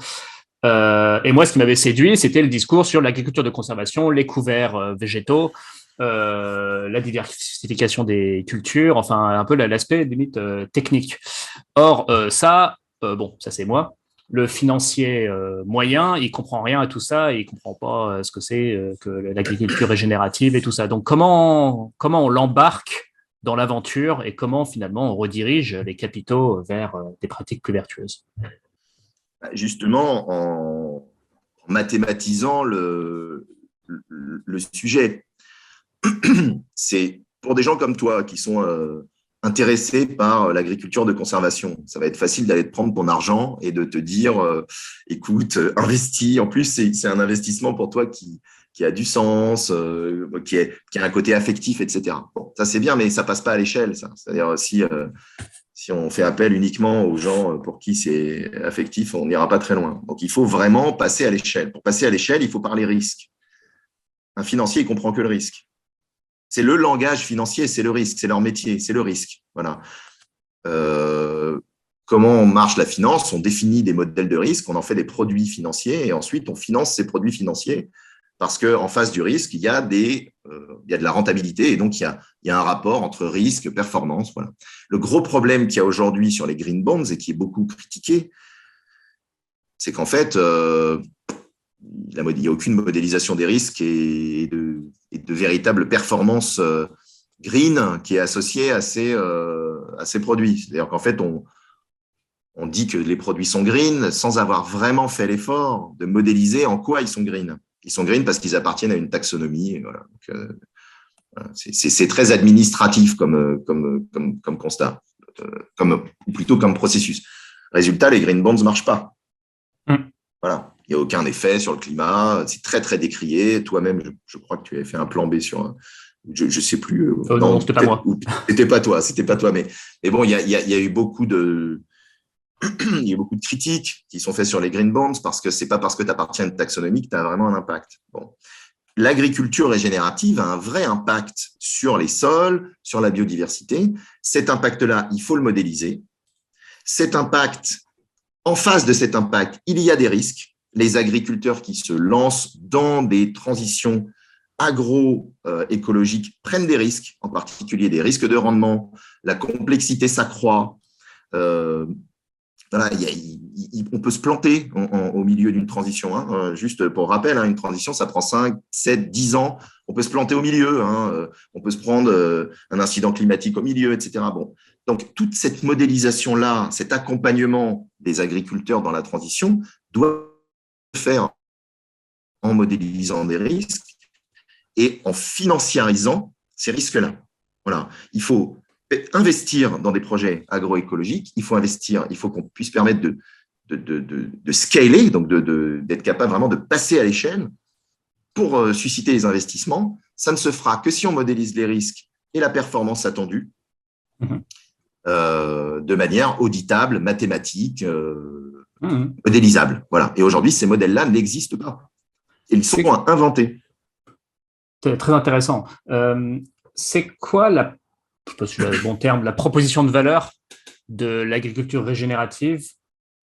A: Et moi, ce qui m'avait séduit, c'était le discours sur l'agriculture de conservation, les couverts végétaux, la diversification des cultures, enfin un peu l'aspect limite technique. Or, bon, ça c'est moi. Le financier moyen, il comprend rien à tout ça, et il comprend pas ce que c'est que l'agriculture régénérative et tout ça. Donc, comment on l'embarque dans l'aventure et comment finalement on redirige les capitaux vers des pratiques plus vertueuses?
B: Justement, en mathématisant le sujet. C'est pour des gens comme toi qui sont intéressés par l'agriculture de conservation. Ça va être facile d'aller te prendre ton argent et de te dire, écoute, investis. En plus, c'est un investissement pour toi qui a du sens, qui a un côté affectif, etc. Bon, ça, c'est bien, mais ça passe pas à l'échelle, ça. C'est-à-dire, si on fait appel uniquement aux gens pour qui c'est affectif, on n'ira pas très loin. Donc, il faut vraiment passer à l'échelle. Pour passer à l'échelle, il faut parler risque. Un financier, il comprend que le risque. C'est le langage financier, c'est le risque, c'est leur métier, c'est le risque. Voilà. Comment marche la finance? On définit des modèles de risque, on en fait des produits financiers et ensuite on finance ces produits financiers parce qu'en face du risque, il y a de la rentabilité et donc il y a un rapport entre risque et performance. Voilà. Le gros problème qu'il y a aujourd'hui sur les green bonds et qui est beaucoup critiqué, c'est qu'en fait, il n'y a aucune modélisation des risques et de véritable performance green qui est associée à ces produits. C'est-à-dire qu'en fait, on dit que les produits sont green sans avoir vraiment fait l'effort de modéliser en quoi ils sont green. Ils sont green parce qu'ils appartiennent à une taxonomie. Et voilà. Donc, c'est très administratif comme constat, ou plutôt comme processus. Résultat, les green bonds ne marchent pas. Voilà. Il n'y a aucun effet sur le climat. C'est très, très décrié. Toi-même, je crois que tu avais fait un plan B sur… Je ne sais plus.
A: Non, c'était pas moi.
B: C'était pas toi. Mais bon, il y a eu beaucoup de… Il y a eu beaucoup de critiques qui sont faites sur les green bonds parce que ce n'est pas parce que tu appartiens à une taxonomie que tu as vraiment un impact. Bon. L'agriculture régénérative a un vrai impact sur les sols, sur la biodiversité. Cet impact-là, il faut le modéliser. Cet impact, en face de cet impact, il y a des risques. Les agriculteurs qui se lancent dans des transitions agroécologiques prennent des risques, en particulier des risques de rendement, la complexité s'accroît. Voilà, on peut se planter au milieu d'une transition. Hein. Juste pour rappel, une transition, ça prend 5, 7, 10 ans. On peut se planter au milieu. On peut se prendre un incident climatique au milieu, etc. Bon. Donc, toute cette modélisation-là, cet accompagnement des agriculteurs dans la transition doit se faire en modélisant des risques et en financiarisant ces risques-là. Voilà. Il faut investir dans des projets agroécologiques, il faut qu'on puisse permettre de scaler, donc d'être capable vraiment de passer à l'échelle pour susciter les investissements. Ça ne se fera que si on modélise les risques et la performance attendue de manière auditable, mathématique, modélisable. Voilà. Et aujourd'hui, ces modèles-là n'existent pas. Ils sont inventés.
A: C'est très intéressant. C'est quoi je ne sais pas si c'est le bon terme, la proposition de valeur de l'agriculture régénérative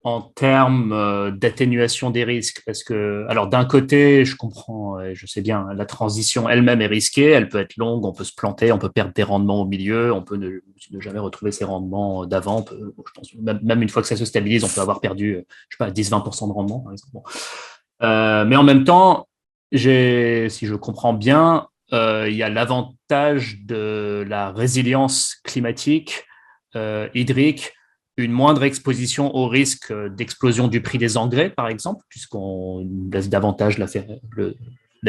A: en termes d'atténuation des risques? Parce que, alors d'un côté, je comprends, je sais bien, la transition elle-même est risquée, elle peut être longue, on peut se planter, on peut perdre des rendements au milieu, on peut ne jamais retrouver ses rendements d'avant. Je pense, même une fois que ça se stabilise, on peut avoir perdu, je sais pas, 10-20% de rendement, par exemple. Bon. Mais en même temps, si je comprends bien, il y a l'avantage de la résilience climatique, hydrique, une moindre exposition au risque d'explosion du prix des engrais, par exemple, puisqu'on laisse davantage la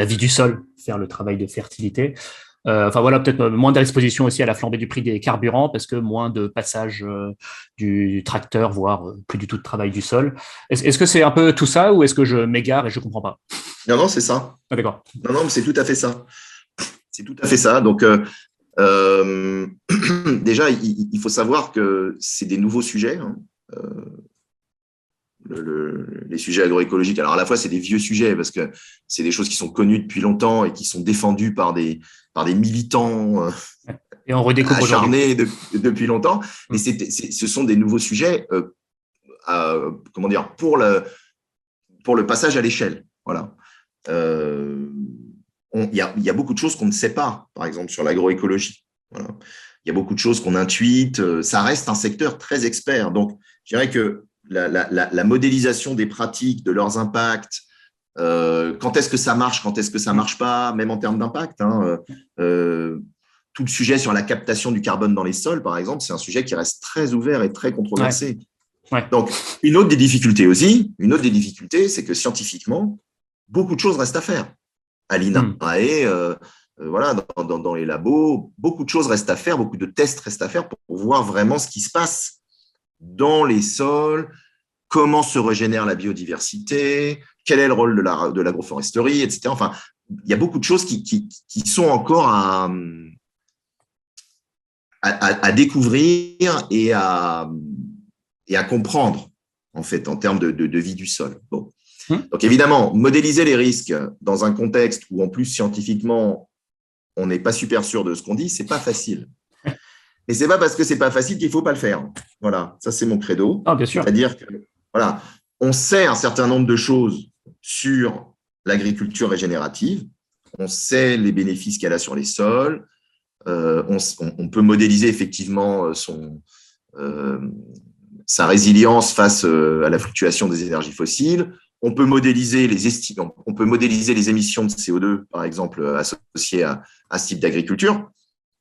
A: vie du sol faire le travail de fertilité. Enfin voilà, peut-être moins d'exposition aussi à la flambée du prix des carburants, parce que moins de passage du tracteur, voire plus du tout de travail du sol. Est-ce que c'est un peu tout ça, ou est-ce que je m'égare et je ne comprends pas?
B: Non, c'est ça.
A: Ah, d'accord.
B: Non, mais c'est tout à fait ça. C'est tout à fait ça. Donc, déjà, il faut savoir que c'est des nouveaux sujets. Les sujets agroécologiques. Alors, à la fois, c'est des vieux sujets parce que c'est des choses qui sont connues depuis longtemps et qui sont défendues par des militants
A: et on redécouvre
B: acharnés depuis longtemps. Mais ce sont des nouveaux sujets comment dire, pour le passage à l'échelle. Voilà. Il y a beaucoup de choses qu'on ne sait pas, par exemple, sur l'agroécologie. Voilà. Il y a beaucoup de choses qu'on intuite. Ça reste un secteur très expert. Donc, je dirais que la modélisation des pratiques, de leurs impacts, quand est-ce que ça marche, quand est-ce que ça ne marche pas, même en termes d'impact. Tout le sujet sur la captation du carbone dans les sols, par exemple, c'est un sujet qui reste très ouvert et très controversé.
A: Ouais.
B: Donc, une autre des difficultés, c'est que scientifiquement, beaucoup de choses restent à faire. À l'INRAE, voilà, dans les labos, beaucoup de choses restent à faire, beaucoup de tests restent à faire pour voir vraiment ce qui se passe dans les sols, comment se régénère la biodiversité, quel est le rôle de l'agroforesterie, etc. Enfin, il y a beaucoup de choses qui sont encore à découvrir et à comprendre, en fait, en termes de vie du sol. Bon. Donc, évidemment, modéliser les risques dans un contexte où, en plus, scientifiquement, on n'est pas super sûr de ce qu'on dit, c'est pas facile. Et c'est pas parce que c'est pas facile qu'il ne faut pas le faire. Voilà, ça, c'est mon credo.
A: Ah, bien sûr.
B: C'est-à-dire que, voilà, on sait un certain nombre de choses sur l'agriculture régénérative, on sait les bénéfices qu'elle a sur les sols, on peut modéliser effectivement sa résilience face à la fluctuation des énergies fossiles. On peut modéliser les émissions de CO2, par exemple, associées à ce type d'agriculture,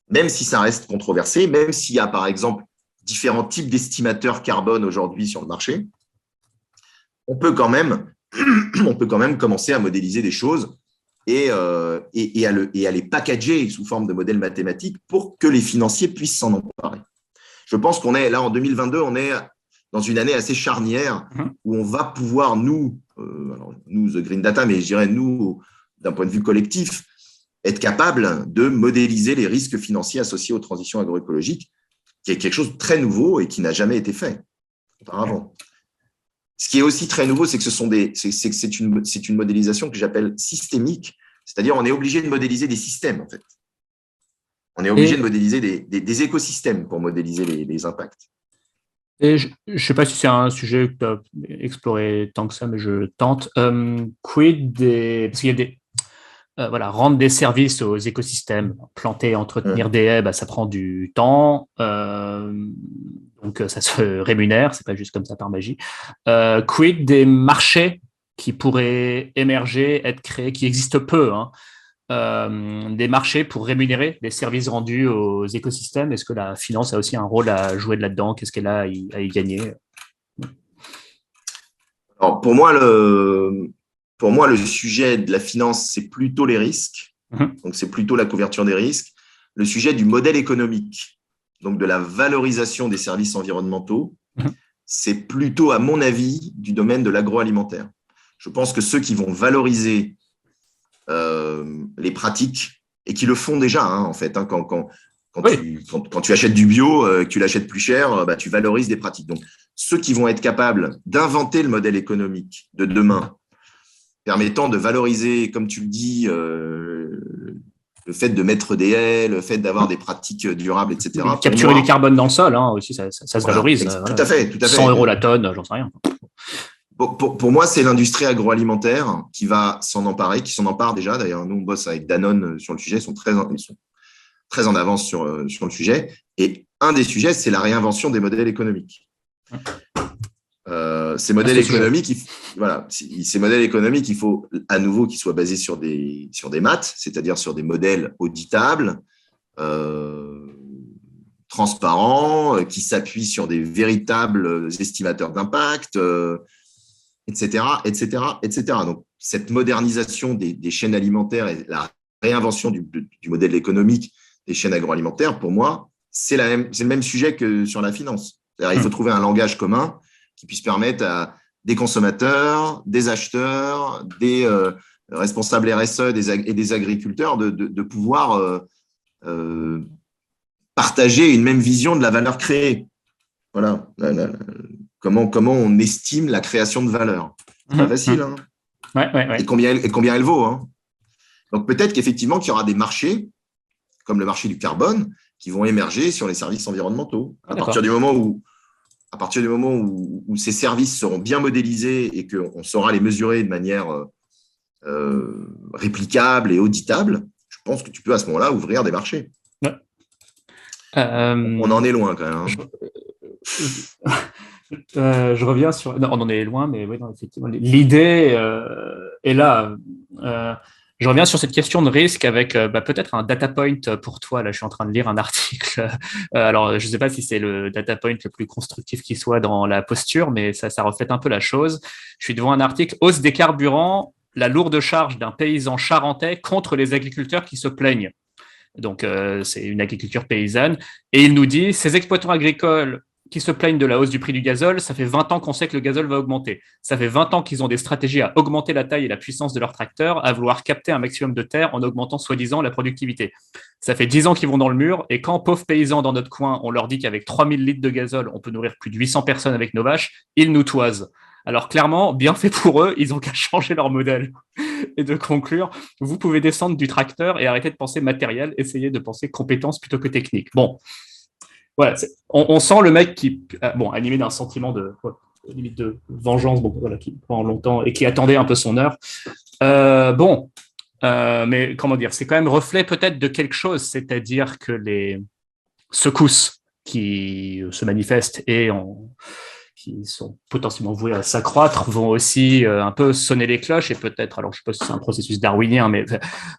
B: même si ça reste controversé, même s'il y a, par exemple, différents types d'estimateurs carbone aujourd'hui sur le marché, on peut quand même commencer à modéliser des choses et à les packager sous forme de modèles mathématiques pour que les financiers puissent s'en emparer. Je pense qu'on est là, en 2022, on est dans une année assez charnière où on va pouvoir, nous, The Green Data, mais je dirais nous, d'un point de vue collectif, être capable de modéliser les risques financiers associés aux transitions agroécologiques, qui est quelque chose de très nouveau et qui n'a jamais été fait auparavant. Ce qui est aussi très nouveau, c'est que c'est une modélisation que j'appelle systémique, c'est-à-dire on est obligé de modéliser des systèmes, en fait. On est obligé de modéliser des écosystèmes pour modéliser les impacts.
A: Et je ne sais pas si c'est un sujet que tu as exploré tant que ça, mais je tente. Quid des… Parce qu'il y a voilà, rendre des services aux écosystèmes, planter, entretenir des haies, ça prend du temps, donc ça se rémunère, c'est pas juste comme ça par magie. Quid des marchés qui pourraient émerger, être créés, qui existent peu, hein, des marchés pour rémunérer les services rendus aux écosystèmes. Est-ce que la finance a aussi un rôle à jouer là-dedans? Qu'est-ce qu'elle a à y gagner?
B: Alors, pour moi, le sujet de la finance, c'est plutôt les risques. Donc, c'est plutôt la couverture des risques. Le sujet du modèle économique, donc de la valorisation des services environnementaux, c'est plutôt, à mon avis, du domaine de l'agroalimentaire. Je pense que ceux qui vont valoriser les pratiques, et qui le font déjà, hein, en fait, hein, quand tu achètes du bio, que tu l'achètes plus cher, tu valorises des pratiques. Donc, ceux qui vont être capables d'inventer le modèle économique de demain, permettant de valoriser, comme tu le dis, le fait de mettre des haies, le fait d'avoir des pratiques durables, etc.
A: Capturer du carbone dans le sol, hein, aussi, ça se valorise.
B: Tout à fait.
A: 100 € la tonne, j'en sais rien.
B: Pour moi, c'est l'industrie agroalimentaire qui va s'en emparer, qui s'en empare déjà. D'ailleurs, nous, on bosse avec Danone sur le sujet. Ils sont très en avance sur le sujet. Et un des sujets, c'est la réinvention des modèles économiques. Ces modèles économiques, il faut à nouveau qu'ils soient basés sur des maths, c'est-à-dire sur des modèles auditables, transparents, qui s'appuient sur des véritables estimateurs d'impact, etc., etc., etc. Donc, cette modernisation des chaînes alimentaires et la réinvention du modèle économique des chaînes agroalimentaires, pour moi, c'est le même sujet que sur la finance. C'est-à-dire, il faut trouver un langage commun qui puisse permettre à des consommateurs, des acheteurs, des responsables RSE et des agriculteurs de pouvoir partager une même vision de la valeur créée. Voilà. Comment on estime la création de valeur. C'est pas facile. Hein.
A: Ouais.
B: Et combien elle vaut. Hein. Donc, peut-être qu'effectivement, qu'il y aura des marchés, comme le marché du carbone, qui vont émerger sur les services environnementaux. À partir du moment où ces services seront bien modélisés et qu'on saura les mesurer de manière réplicable et auditable, je pense que tu peux à ce moment-là ouvrir des marchés. Ouais. On en est loin quand même.
A: Je reviens sur… Non, on en est loin, mais oui, non, effectivement, l'idée est là. Je reviens sur cette question de risque avec peut-être un data point pour toi. Là, je suis en train de lire un article. Alors, je ne sais pas si c'est le data point le plus constructif qui soit dans la posture, mais ça reflète un peu la chose. Je suis devant un article « Hausse des carburants, la lourde charge d'un paysan charentais contre les agriculteurs qui se plaignent ». Donc, c'est une agriculture paysanne. Et il nous dit « Ces exploitants agricoles qui se plaignent de la hausse du prix du gazole, ça fait 20 ans qu'on sait que le gazole va augmenter. Ça fait 20 ans qu'ils ont des stratégies à augmenter la taille et la puissance de leurs tracteurs, à vouloir capter un maximum de terre en augmentant soi-disant la productivité. Ça fait 10 ans qu'ils vont dans le mur, et quand, pauvres paysans dans notre coin, on leur dit qu'avec 3000 litres de gazole, on peut nourrir plus de 800 personnes avec nos vaches, ils nous toisent. Alors clairement, bien fait pour eux, ils ont qu'à changer leur modèle. » Et de conclure, vous pouvez descendre du tracteur et arrêter de penser matériel, essayez de penser compétences plutôt que technique. Bon, voilà, on sent le mec qui, animé d'un sentiment limite de vengeance, qui prend longtemps et qui attendait un peu son heure. Mais comment dire, c'est quand même reflet peut-être de quelque chose, c'est-à-dire que les secousses qui se manifestent et qui sont potentiellement voués à s'accroître, vont aussi un peu sonner les cloches et peut-être, alors je ne sais pas si c'est un processus darwinien, mais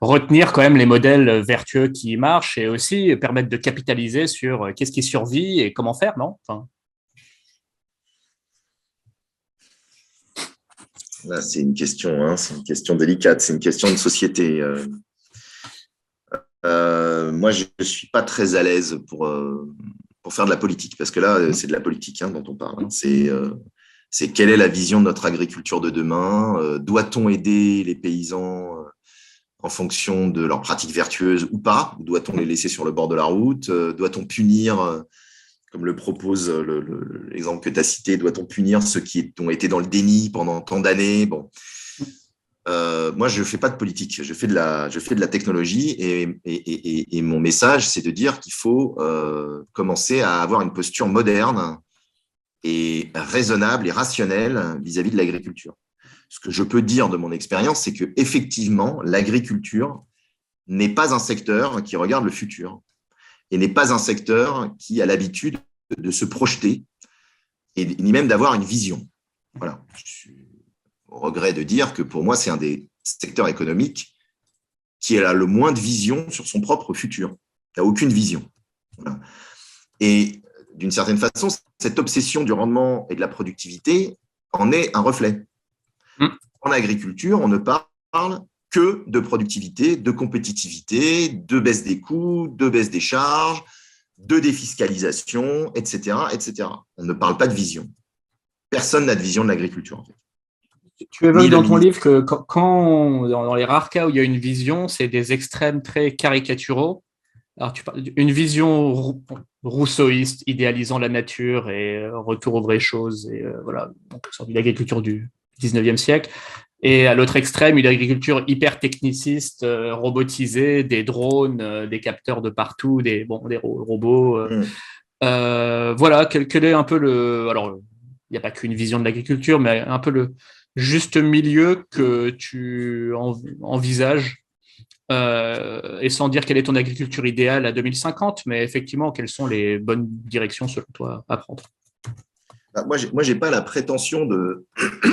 A: retenir quand même les modèles vertueux qui marchent et aussi permettre de capitaliser sur qu'est-ce qui survit et comment faire, non ?
B: Là, c'est une question délicate, c'est une question de société. Moi, je ne suis pas très à l'aise pour faire de la politique, parce que là, c'est de la politique dont on parle. C'est quelle est la vision de notre agriculture de demain ? Doit-on aider les paysans en fonction de leurs pratiques vertueuses ou pas ? Doit-on les laisser sur le bord de la route ? Doit-on punir, comme le propose l'exemple que tu as cité, doit-on punir ceux qui ont été dans le déni pendant tant d'années ? Bon. Moi, je ne fais pas de politique, je fais de la technologie et mon message, c'est de dire qu'il faut commencer à avoir une posture moderne et raisonnable et rationnelle vis-à-vis de l'agriculture. ce que je peux dire de mon expérience, c'est qu'effectivement, l'agriculture n'est pas un secteur qui regarde le futur et n'est pas un secteur qui a l'habitude de se projeter et ni même d'avoir une vision. Voilà. Je suis au regret de dire que pour moi, c'est un des secteurs économiques qui a le moins de vision sur son propre futur. Il n'a aucune vision. Voilà. Et d'une certaine façon, cette obsession du rendement et de la productivité en est un reflet. En agriculture, on ne parle que de productivité, de compétitivité, de baisse des coûts, de baisse des charges, de défiscalisation, etc., etc. On ne parle pas de vision. Personne n'a de vision de l'agriculture, en fait.
A: Tu évoques dans ton livre que dans les rares cas où il y a une vision, c'est des extrêmes très caricaturaux. Alors, tu parles d'une vision rousseauiste, idéalisant la nature et retour aux vraies choses, et voilà, donc sorte l'agriculture du 19e siècle. Et à l'autre extrême, une agriculture hyper techniciste, robotisée, des drones, des capteurs de partout, des robots. Voilà, quel est un peu le. Alors, il n'y a pas qu'une vision de l'agriculture, mais un peu le juste milieu que tu envisages, et sans dire quelle est ton agriculture idéale à 2050, mais effectivement, quelles sont les bonnes directions selon toi à prendre?
B: Moi, j'ai pas la prétention de,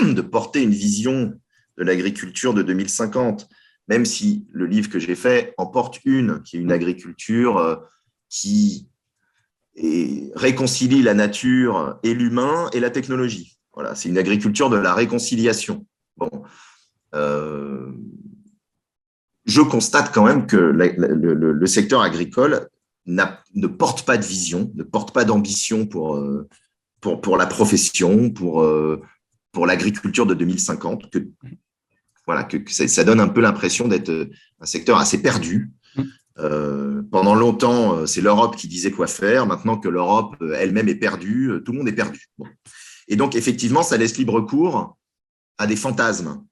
B: de porter une vision de l'agriculture de 2050, même si le livre que j'ai fait en porte une, qui est une agriculture qui réconcilie la nature et l'humain et la technologie. Voilà, c'est une agriculture de la réconciliation. Bon, je constate quand même que le secteur agricole ne porte pas de vision, ne porte pas d'ambition pour la profession, pour l'agriculture de 2050, que ça donne un peu l'impression d'être un secteur assez perdu. Pendant longtemps, c'est l'Europe qui disait quoi faire. Maintenant que l'Europe elle-même est perdue, tout le monde est perdu. Bon. Et donc, effectivement, ça laisse libre cours à des fantasmes.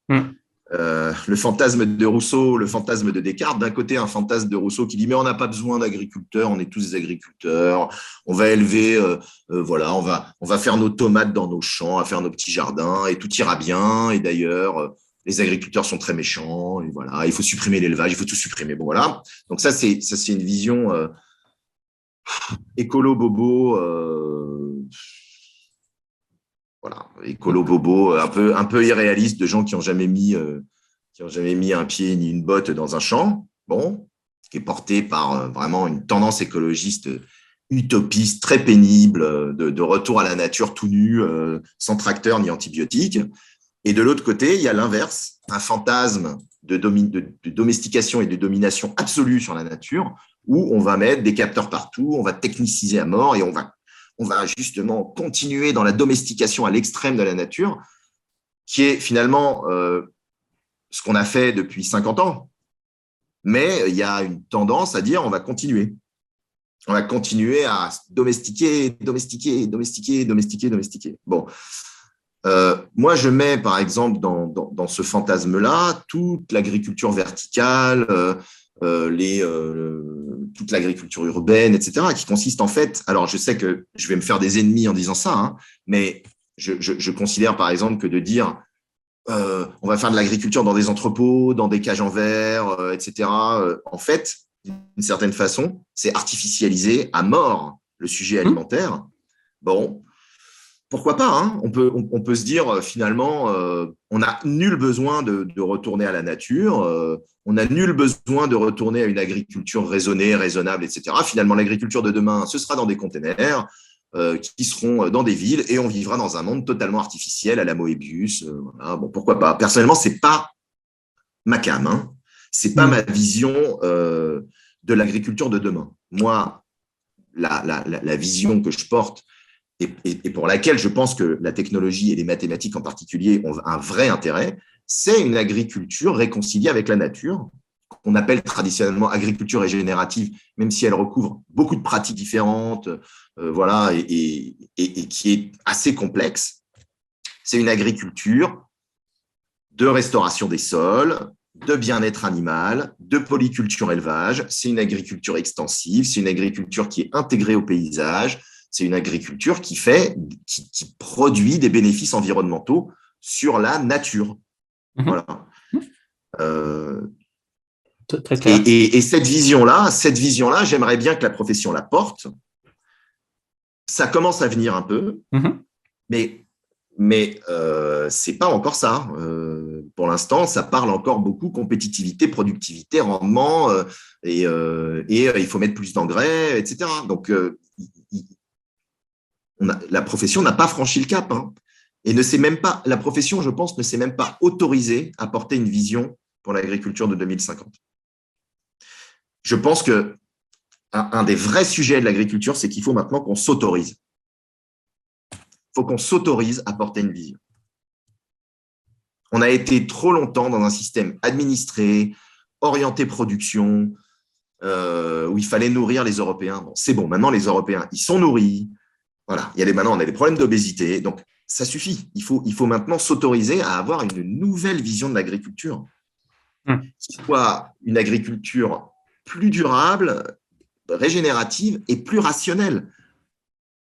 B: Le fantasme de Rousseau, le fantasme de Descartes. D'un côté, un fantasme de Rousseau qui dit mais on n'a pas besoin d'agriculteurs, on est tous des agriculteurs, on va élever, voilà, on va faire nos tomates dans nos champs, on va faire nos petits jardins et tout ira bien. Et d'ailleurs, les agriculteurs sont très méchants et voilà, il faut supprimer l'élevage, il faut tout supprimer. Bon voilà. Donc ça c'est une vision écolo bobo. Voilà, écolo bobo, un peu irréaliste de gens qui n'ont jamais mis un pied ni une botte dans un champ, bon, qui est porté par vraiment une tendance écologiste utopiste, très pénible, de retour à la nature tout nu, sans tracteur ni antibiotiques. Et de l'autre côté, il y a l'inverse, un fantasme de domestication et de domination absolue sur la nature, où on va mettre des capteurs partout, on va techniciser à mort et on va justement continuer dans la domestication à l'extrême de la nature, qui est finalement ce qu'on a fait depuis 50 ans. Mais il y a une tendance à dire on va continuer. On va continuer à domestiquer. Bon. Moi, je mets, par exemple, dans ce fantasme-là, toute l'agriculture verticale, toute l'agriculture urbaine, etc., qui consiste en fait… Alors, je sais que je vais me faire des ennemis en disant ça, hein, mais je considère, par exemple, que de dire on va faire de l'agriculture dans des entrepôts, dans des cages en verre, etc., en fait, d'une certaine façon, c'est artificialiser à mort le sujet alimentaire. Bon, pourquoi pas, hein, on peut se dire, finalement, on n'a nul besoin de retourner à la nature, on n'a nul besoin de retourner à une agriculture raisonnée, raisonnable, etc. Finalement, l'agriculture de demain, ce sera dans des containers qui seront dans des villes et on vivra dans un monde totalement artificiel à la Moebius. Voilà. Bon, pourquoi pas. Personnellement, ce n'est pas ma came, hein. Ce n'est pas ma vision de l'agriculture de demain. Moi, la vision que je porte et pour laquelle je pense que la technologie et les mathématiques en particulier ont un vrai intérêt, c'est une agriculture réconciliée avec la nature, qu'on appelle traditionnellement agriculture régénérative, même si elle recouvre beaucoup de pratiques différentes, voilà, et qui est assez complexe. C'est une agriculture de restauration des sols, de bien-être animal, de polyculture élevage. C'est une agriculture extensive, c'est une agriculture qui est intégrée au paysage, c'est une agriculture qui produit des bénéfices environnementaux sur la nature. Voilà.
A: Très clair.
B: Et cette vision-là, j'aimerais bien que la profession la porte. Ça commence à venir un peu, mais c'est pas encore ça. Pour l'instant, ça parle encore beaucoup compétitivité, productivité, rendement, et il faut mettre plus d'engrais, etc. Donc, la profession n'a pas franchi le cap, hein, et la profession, je pense, ne s'est même pas autorisée à porter une vision pour l'agriculture de 2050. Je pense que un des vrais sujets de l'agriculture, c'est qu'il faut maintenant qu'on s'autorise. Il faut qu'on s'autorise à porter une vision. On a été trop longtemps dans un système administré, orienté production, où il fallait nourrir les Européens. Bon, c'est bon, maintenant les Européens, ils sont nourris. Voilà, maintenant on a des problèmes d'obésité, donc ça suffit. Il faut maintenant s'autoriser à avoir une nouvelle vision de l'agriculture, qui soit une agriculture plus durable, régénérative et plus rationnelle.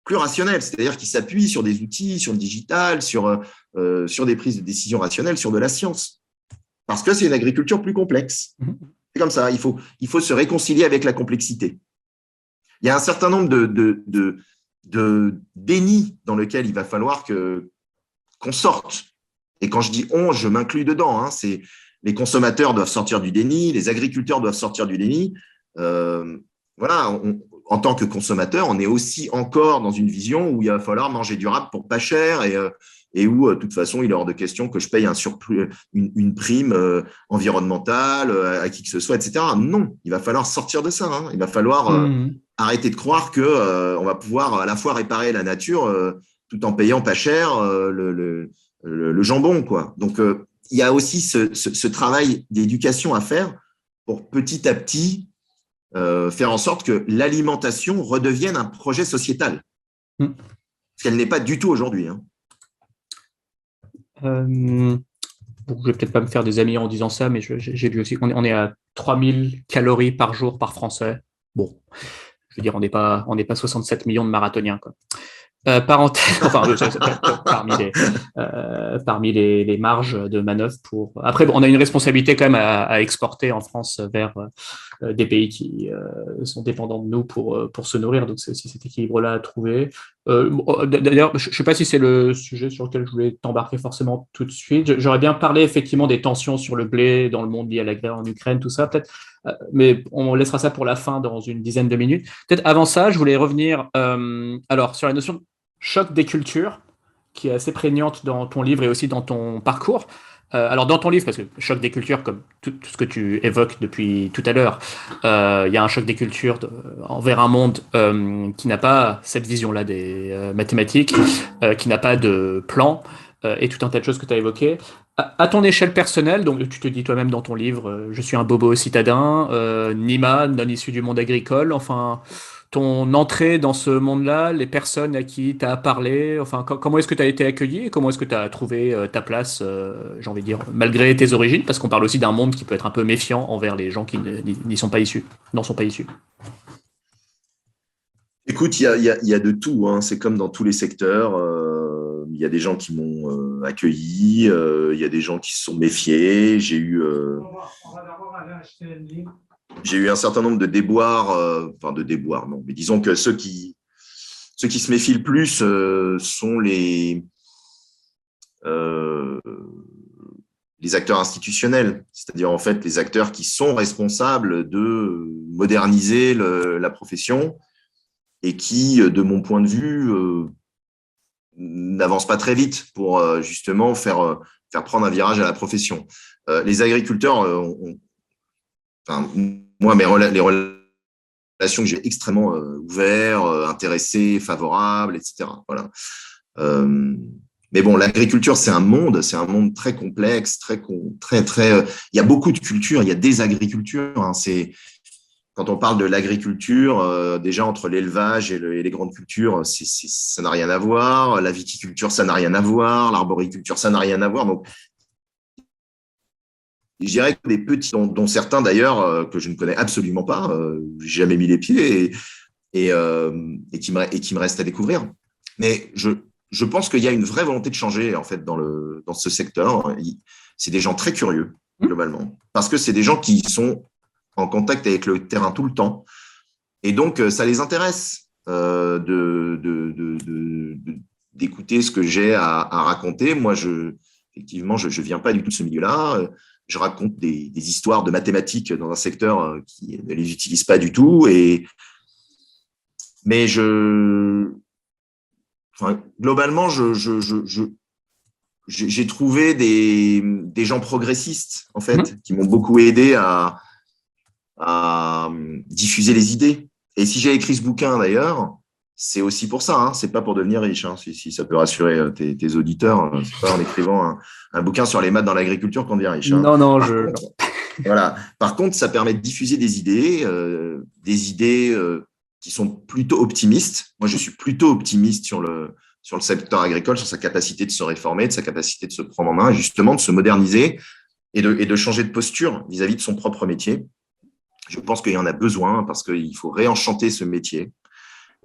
B: Plus rationnelle, c'est-à-dire qui s'appuie sur des outils, sur le digital, sur des prises de décision rationnelles, sur de la science. Parce que c'est une agriculture plus complexe. C'est comme ça, il faut se réconcilier avec la complexité. Il y a un certain nombre de dénis dans lequel il va falloir qu'on sorte. Et quand je dis on, je m'inclus dedans. Hein, c'est les consommateurs doivent sortir du déni, les agriculteurs doivent sortir du déni. Voilà, en tant que consommateur, on est aussi encore dans une vision où il va falloir manger durable pour pas cher et où, de toute façon, il est hors de question que je paye un surplus, une prime environnementale à qui que ce soit, etc. Non, il va falloir sortir de ça. Hein. Il va falloir arrêter de croire qu'on va pouvoir à la fois réparer la nature tout en payant pas cher le jambon, quoi. Donc, il y a aussi ce travail d'éducation à faire pour petit à petit faire en sorte que l'alimentation redevienne un projet sociétal. Parce qu'elle n'est pas du tout aujourd'hui. Hein.
A: Je vais peut-être pas me faire des amis en disant ça, mais j'ai lu aussi qu'on est à 3000 calories par jour par Français. Bon, je veux dire, on n'est pas 67 millions de marathoniens, quoi. Parenthèse, enfin, parmi les marges de manœuvre pour. Après, bon, on a une responsabilité quand même à exporter en France vers des pays qui sont dépendants de nous pour se nourrir. Donc, c'est aussi cet équilibre-là à trouver. D'ailleurs, je ne sais pas si c'est le sujet sur lequel je voulais t'embarquer forcément tout de suite. J'aurais bien parlé effectivement des tensions sur le blé dans le monde lié à la guerre en Ukraine, tout ça, peut-être. Mais on laissera ça pour la fin dans une dizaine de minutes. Peut-être avant ça, je voulais revenir alors sur la notion de choc des cultures, qui est assez prégnante dans ton livre et aussi dans ton parcours. Alors dans ton livre, parce que choc des cultures, comme tout ce que tu évoques depuis tout à l'heure, il y a un choc des cultures envers un monde qui n'a pas cette vision-là des mathématiques, qui n'a pas de plan, et tout un tas de choses que tu as évoquées. À ton échelle personnelle, donc tu te dis toi-même dans ton livre, je suis un bobo citadin, Nima, non issu du monde agricole, enfin, ton entrée dans ce monde-là, les personnes à qui tu as parlé, enfin, comment est-ce que tu as été accueilli et comment est-ce que tu as trouvé ta place, j'ai envie de dire, malgré tes origines, parce qu'on parle aussi d'un monde qui peut être un peu méfiant envers les gens qui n'y sont pas issus, n'en sont pas issus.
B: Écoute, il y a de tout. Hein. C'est comme dans tous les secteurs. Il y a des gens qui m'ont accueilli, il y a des gens qui se sont méfiés. J'ai eu un certain nombre de déboires, enfin de déboires, non, mais disons que ceux qui se méfient le plus sont les acteurs institutionnels, c'est-à-dire en fait les acteurs qui sont responsables de moderniser la profession et qui, de mon point de vue, n'avancent pas très vite pour justement faire prendre un virage à la profession. Les agriculteurs enfin, moi, les relations que j'ai extrêmement ouvertes, intéressées, favorables, etc. Voilà. Mais bon, l'agriculture, c'est un monde très complexe, très. Il y a beaucoup de cultures, il y a des agricultures. Hein, quand on parle de l'agriculture, déjà entre l'élevage et les grandes cultures, ça n'a rien à voir. La viticulture, ça n'a rien à voir. L'arboriculture, ça n'a rien à voir. Donc, je dirais que des petits, dont certains d'ailleurs que je ne connais absolument pas, j'ai jamais mis les pieds et qui me restent à découvrir. Mais je pense qu'il y a une vraie volonté de changer en fait dans ce secteur. c'est des gens très curieux, globalement, parce que c'est des gens qui sont en contact avec le terrain tout le temps. Et donc, ça les intéresse d'écouter ce que j'ai à raconter. Moi, effectivement, je ne viens pas du tout de ce milieu-là. Je raconte des histoires de mathématiques dans un secteur qui ne les utilise pas du tout. Mais globalement, j'ai trouvé des gens progressistes, en fait, qui m'ont beaucoup aidé à diffuser les idées. Et si j'ai écrit ce bouquin, d'ailleurs, c'est aussi pour ça. Hein. C'est pas pour devenir riche, hein, si ça peut rassurer tes auditeurs. C'est pas en écrivant un bouquin sur les maths dans l'agriculture qu'on devient riche. Hein.
A: Non,
B: voilà. Par contre, ça permet de diffuser des idées qui sont plutôt optimistes. Moi, je suis plutôt optimiste sur le secteur agricole, sur sa capacité de se réformer, de sa capacité de se prendre en main, justement de se moderniser et de changer de posture vis-à-vis de son propre métier. Je pense qu'il y en a besoin parce qu'il faut réenchanter ce métier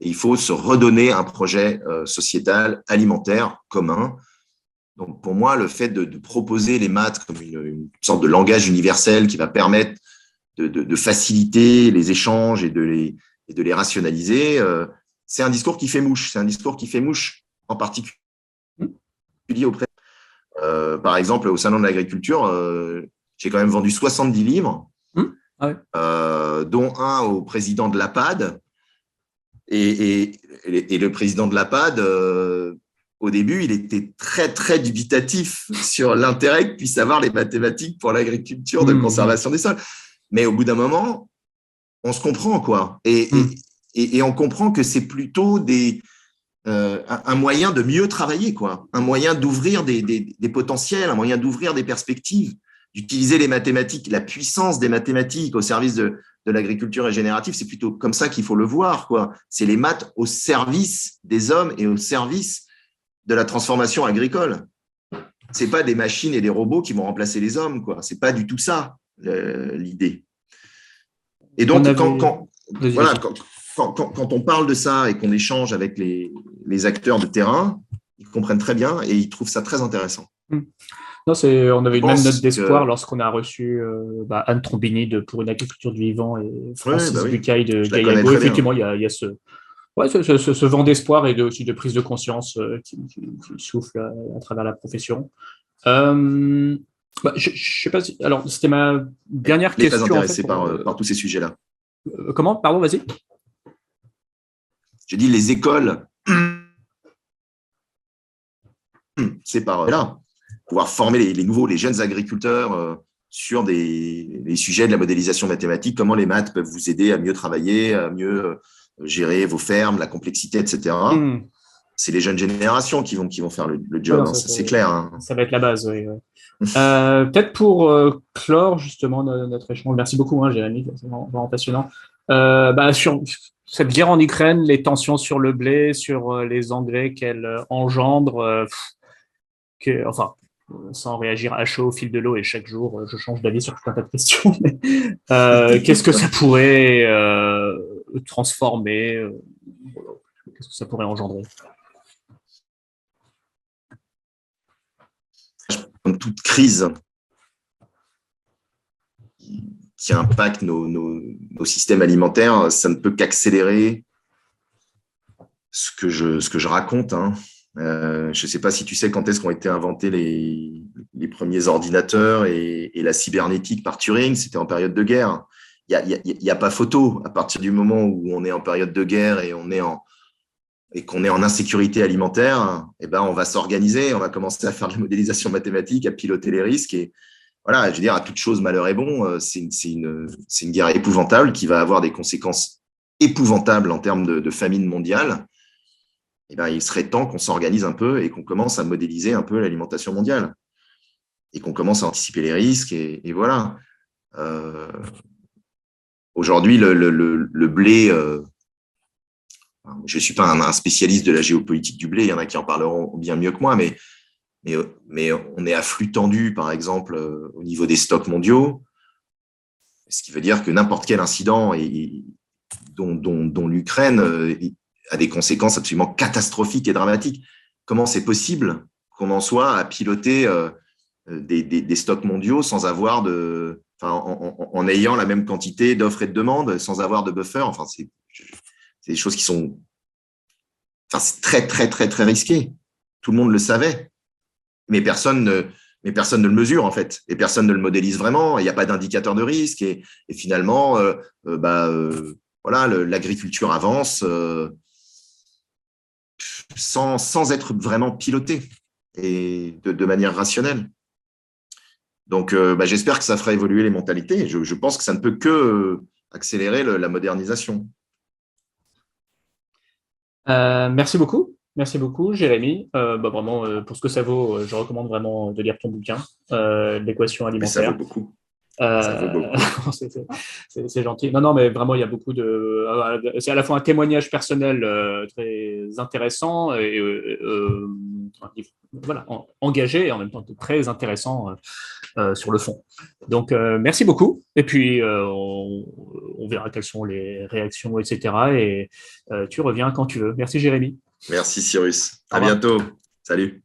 B: et il faut se redonner un projet sociétal, alimentaire, commun. Donc, pour moi, le fait de proposer les maths comme une sorte de langage universel qui va permettre de faciliter les échanges et de les rationaliser, c'est un discours qui fait mouche. C'est un discours qui fait mouche en particulier auprès. Par exemple, au Salon de l'Agriculture, j'ai quand même vendu 70 livres, dont un au président de l'APAD. Et le président de l'APAD, au début, il était très, très dubitatif sur l'intérêt que puissent avoir les mathématiques pour l'agriculture de conservation des sols. Mais au bout d'un moment, on se comprend, quoi. Et on comprend que c'est plutôt un moyen de mieux travailler, quoi. Un moyen d'ouvrir des potentiels, un moyen d'ouvrir des perspectives, d'utiliser les mathématiques, la puissance des mathématiques au service de l'agriculture régénérative. C'est plutôt comme ça qu'il faut le voir, quoi. C'est les maths au service des hommes et au service de la transformation agricole. C'est pas des machines et des robots qui vont remplacer les hommes, quoi. C'est pas du tout ça, l'idée. Et donc, quand on parle de ça et qu'on échange avec les acteurs de terrain, ils comprennent très bien et ils trouvent ça très intéressant.
A: Non, on avait une même note d'espoir lorsqu'on a reçu Anne Trombini Pour une agriculture du vivant et Francis Bucaille de Gaillago. Effectivement, il y a ce vent d'espoir et aussi de prise de conscience qui souffle à travers la profession. Je sais pas si… Alors, c'était ma dernière question.
B: Très intéressé par tous ces sujets-là.
A: Comment ? Pardon, vas-y.
B: Je dis les écoles, c'est par là. Pouvoir former les jeunes agriculteurs sur les sujets de la modélisation mathématique, comment les maths peuvent vous aider à mieux travailler, à mieux gérer vos fermes, la complexité, etc. C'est les jeunes générations qui vont faire le job,
A: non,
B: c'est clair. Hein.
A: Ça va être la base, oui. Peut-être pour clore justement notre échange, merci beaucoup, Jérémy, c'est vraiment passionnant. Sur cette guerre en Ukraine, les tensions sur le blé, sur les engrais qu'elle engendre, sans réagir à chaud au fil de l'eau, et chaque jour, je change d'avis sur tout un tas de questions. Qu'est-ce que ça pourrait transformer qu'est-ce que ça pourrait engendrer?
B: Comme toute crise qui impacte nos systèmes alimentaires, ça ne peut qu'accélérer ce que je raconte. Hein. Je ne sais pas si tu sais quand est-ce qu'ont été inventés les premiers ordinateurs et la cybernétique par Turing. C'était en période de guerre. Il n'y a pas photo. À partir du moment où on est en période de guerre et qu'on est en insécurité alimentaire, on va s'organiser, on va commencer à faire de la modélisation mathématique, à piloter les risques. Et voilà, je veux dire, à toute chose, malheur est bon. C'est une guerre épouvantable qui va avoir des conséquences épouvantables en termes de famine mondiale. Il serait temps qu'on s'organise un peu et qu'on commence à modéliser un peu l'alimentation mondiale et qu'on commence à anticiper les risques. Et voilà. Aujourd'hui, le blé, je ne suis pas un spécialiste de la géopolitique du blé, il y en a qui en parleront bien mieux que moi, mais on est à flux tendu, par exemple, au niveau des stocks mondiaux, ce qui veut dire que n'importe quel incident dont l'Ukraine a des conséquences absolument catastrophiques et dramatiques. Comment c'est possible qu'on en soit à piloter des stocks mondiaux sans avoir en ayant la même quantité d'offres et de demandes, sans avoir de buffer. Enfin, c'est des choses qui sont, c'est très, très, très, très risqué. Tout le monde le savait, mais personne ne le mesure, en fait, et personne ne le modélise vraiment. Il n'y a pas d'indicateur de risque, et finalement, voilà, l'agriculture avance sans être vraiment pilotée et de manière rationnelle. Donc, j'espère que ça fera évoluer les mentalités. Je pense que ça ne peut que accélérer la modernisation.
A: Merci beaucoup, Jérémy. Vraiment, pour ce que ça vaut, je recommande vraiment de lire ton bouquin, L'équation
B: Mais ça vaut
A: alimentaire.
B: beaucoup. Ça vaut
A: Euh,
B: beaucoup.
A: c'est gentil. Non, mais vraiment, il y a beaucoup c'est à la fois un témoignage personnel très intéressant et un livre, voilà, engagé et en même temps très intéressant sur le fond. Donc, merci beaucoup. Et puis, on verra quelles sont les réactions, etc. Et tu reviens quand tu veux. Merci, Jérémy.
B: Merci, Cyrus.
A: Au
B: À
A: revoir.
B: bientôt. Salut.